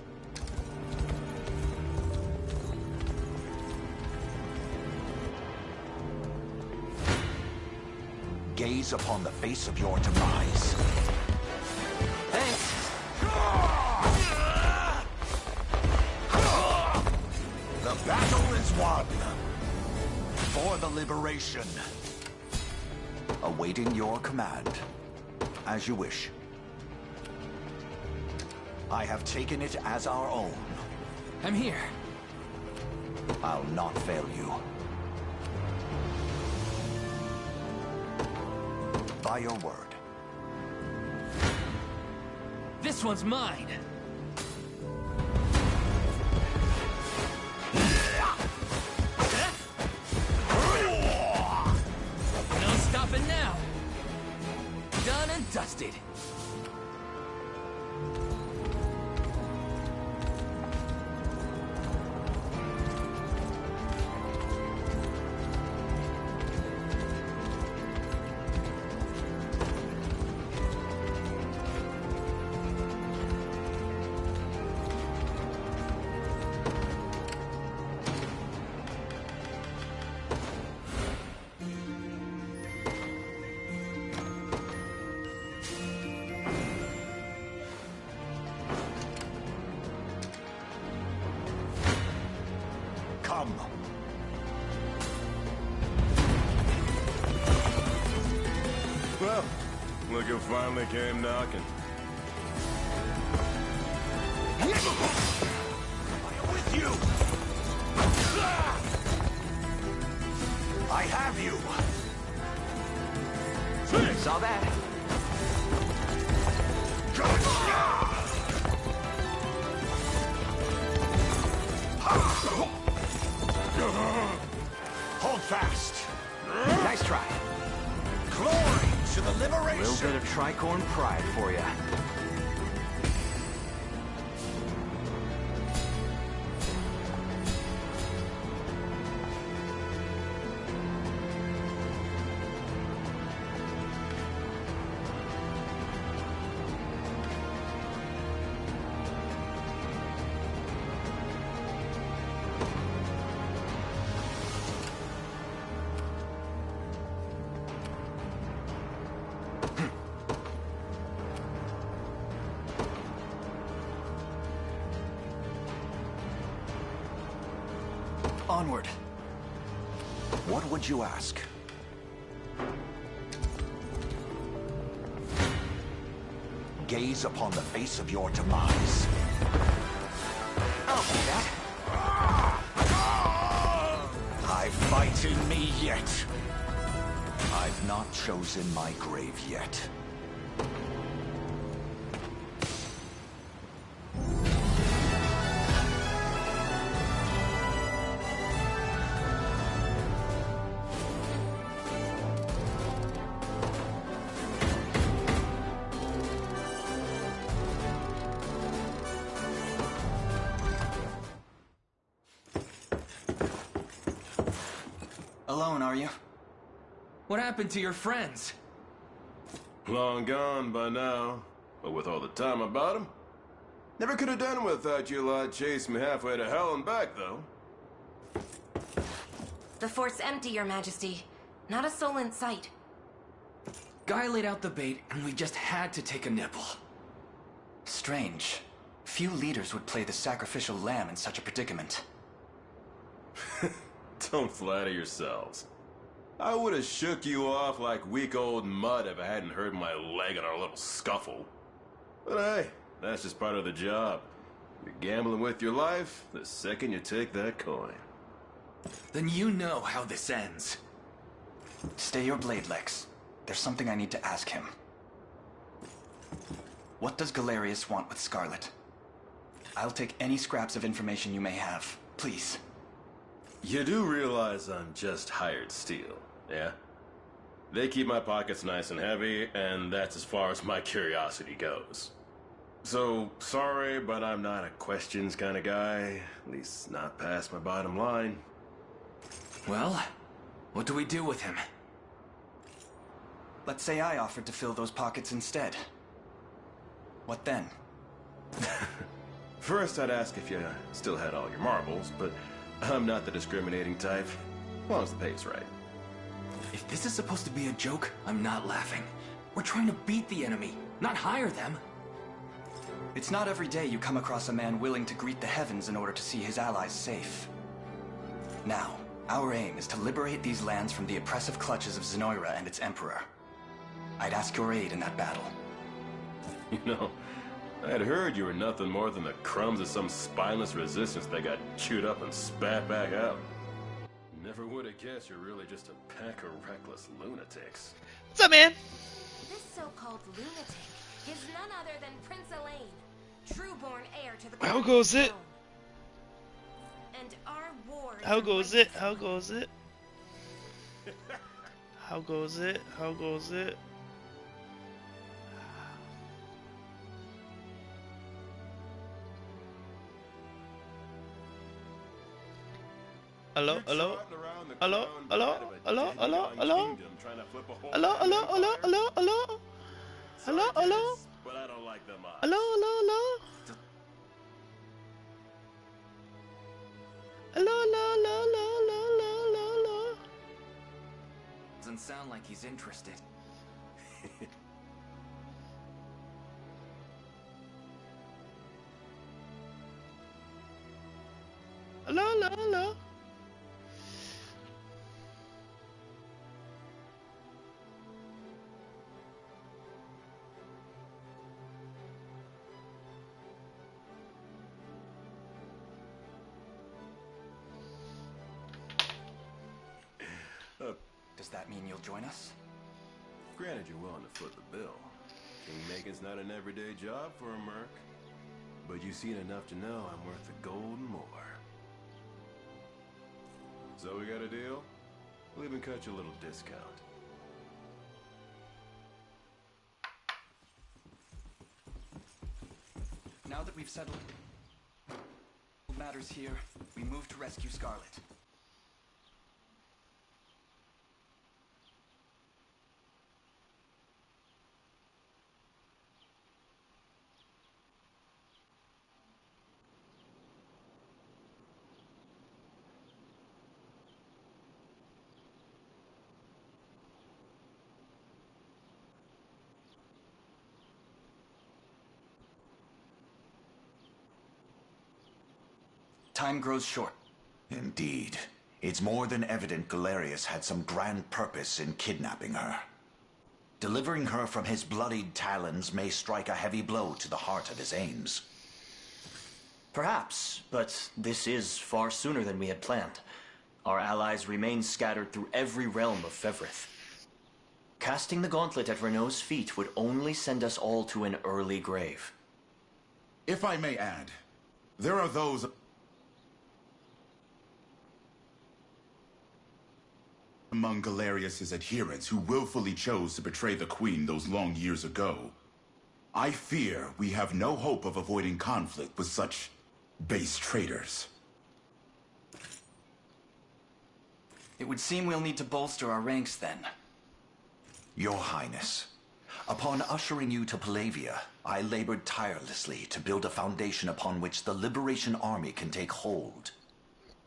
Gaze upon the face of your demise. Thanks. The battle is won. For the liberation. Awaiting your command. As you wish. I have taken it as our own. I'm here. I'll not fail you. By your word. This one's mine. No stopping now. Done and dusted. Come. Well, look who finally came knocking. I am with you! I have you! Saw that. Hold fast! Nice try. Glory to the liberation! A little bit of Tricorn pride for you. Onward. What would you ask? Gaze upon the face of your demise. I'll do that. I fight in me yet. I've not chosen my grave yet. Alone, are you? What happened to your friends? Long gone by now. But with all the time about him, never could have done it without you lot chasing me halfway to hell and back, though. The fort's empty, Your Majesty. Not a soul in sight. Guy laid out the bait, and we just had to take a nibble. Strange. Few leaders would play the sacrificial lamb in such a predicament. Don't flatter yourselves. I would have shook you off like weak old mud if I hadn't hurt my leg in our little scuffle. But hey, that's just part of the job. You're gambling with your life the second you take that coin. Then you know how this ends. Stay your blade, Lex. There's something I need to ask him. What does Galerius want with Scarlet? I'll take any scraps of information you may have. Please. You do realize I'm just hired steel, yeah? They keep my pockets nice and heavy, and that's as far as my curiosity goes. So, sorry, but I'm not a questions kind of guy. At least not past my bottom line. Well, what do we do with him? Let's say I offered to fill those pockets instead. What then? First, I'd ask if you still had all your marbles, but I'm not the discriminating type. As long as the pay's right. If this is supposed to be a joke, I'm not laughing. We're trying to beat the enemy, not hire them. It's not every day you come across a man willing to greet the heavens in order to see his allies safe. Now, our aim is to liberate these lands from the oppressive clutches of Zenoira and its emperor. I'd ask your aid in that battle. You know, I'd heard you were nothing more than the crumbs of some spineless resistance that got chewed up and spat back out. Never would have guessed you're really just a pack of reckless lunatics. What's up, man? This so-called lunatic is none other than Prince Elaine, true-born heir to the How goes it? And our war is How goes it? How goes it? How goes it? How goes it? Hello, hello, hello, hello, hello, hello, hello, hello, hello, hello, hello, hello, hello, hello, But I don't like them odds. hello, hello, hello, hello, hello, hello, hello. Doesn't sound like he's interested. Hello, hello, hello. Does that mean you'll join us? Granted, you're willing to foot the bill. Kingmaking's not an everyday job for a merc. But you've seen enough to know I'm worth the gold and more. So we got a deal? We'll even cut you a little discount. Now that we've settled matters here, we move to rescue Scarlet. Time grows short. Indeed. It's more than evident Galerius had some grand purpose in kidnapping her. Delivering her from his bloodied talons may strike a heavy blow to the heart of his aims. Perhaps, but this is far sooner than we had planned. Our allies remain scattered through every realm of Fevrith. Casting the gauntlet at Renault's feet would only send us all to an early grave. If I may add, there are those among Galerius's adherents who willfully chose to betray the Queen those long years ago. I fear we have no hope of avoiding conflict with such base traitors. It would seem we'll need to bolster our ranks then. Your Highness, upon ushering you to Palavia, I labored tirelessly to build a foundation upon which the Liberation Army can take hold.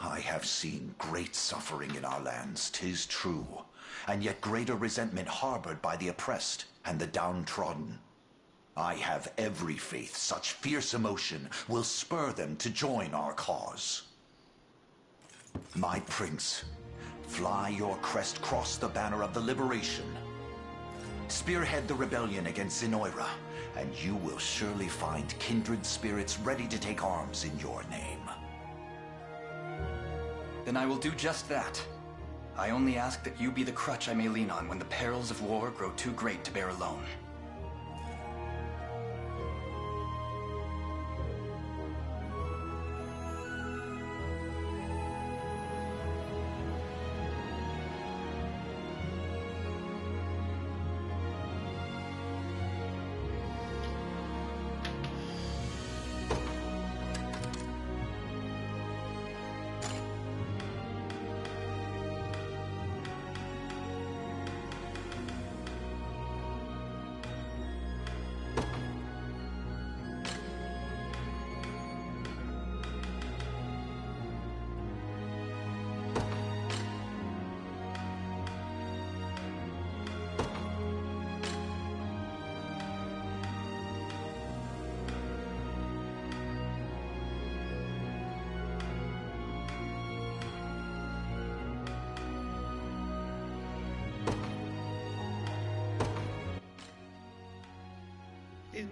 I have seen great suffering in our lands, 'tis true, and yet greater resentment harbored by the oppressed and the downtrodden. I have every faith such fierce emotion will spur them to join our cause. My prince, fly your crest across the banner of the liberation. Spearhead the rebellion against Zenoira, and you will surely find kindred spirits ready to take arms in your name. Then I will do just that. I only ask that you be the crutch I may lean on when the perils of war grow too great to bear alone.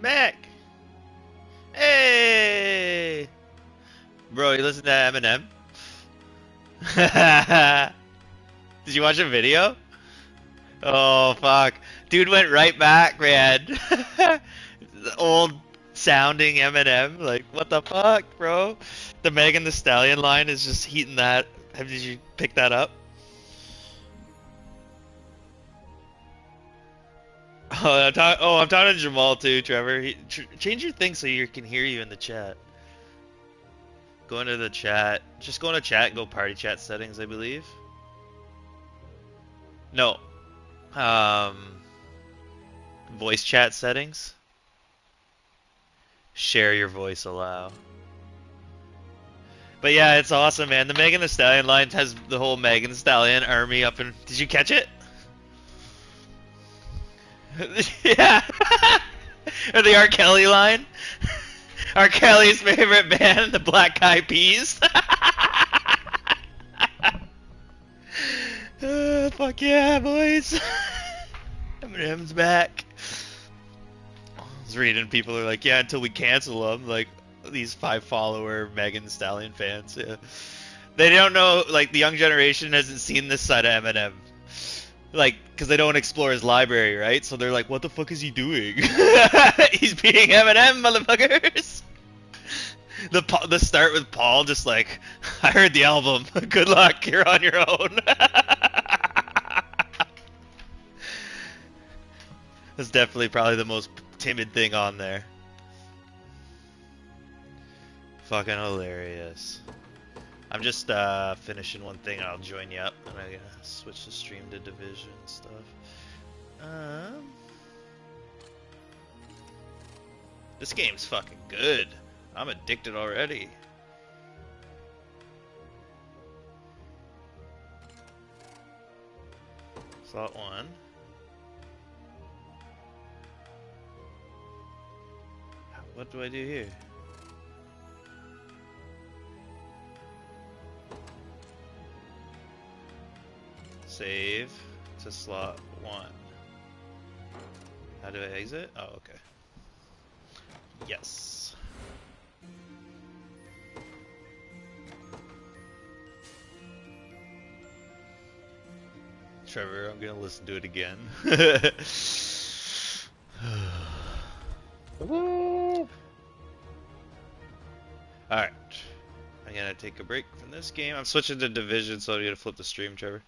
back. Hey, bro, you listen to Eminem? Did you watch a video? Oh fuck, dude went right back, man. The old sounding Eminem, like what the fuck, bro? The Megan Thee Stallion line is just heating that. Did you pick that up? Oh, I'm talking to Jamal too, Trevor. Change your thing so you can hear you in the chat. Go into the chat. Just go into chat and go party chat settings, I believe. No. Voice chat settings. Share your voice allow. But yeah, it's awesome, man. The Megan Thee Stallion line has the whole Megan Thee Stallion army up in... Did you catch it? Yeah. Or the R. Kelly line. R. Kelly's favorite band, the Black Eyed Peas. Fuck yeah, boys. Eminem's back. I was reading, people are like, yeah, until we cancel him. Like, these 5-follower Megan Thee Stallion fans. Yeah. They don't know, like, the young generation hasn't seen this side of Eminem. Like, because they don't explore his library, right? So they're like, what the fuck is he doing? He's beating Eminem, motherfuckers! The start with Paul just like, I heard the album. Good luck, you're on your own. That's definitely probably the most timid thing on there. Fucking hilarious. I'm just finishing one thing and I'll join you up, and I'm gonna switch the stream to Division stuff. This game's fucking good. I'm addicted already. Slot 1. What do I do here? Save to slot 1. How do I exit? Oh, okay. Yes. Trevor, I'm gonna listen to it again. Alright. I'm gonna take a break from this game. I'm switching to Division, so I'm gonna flip the stream, Trevor.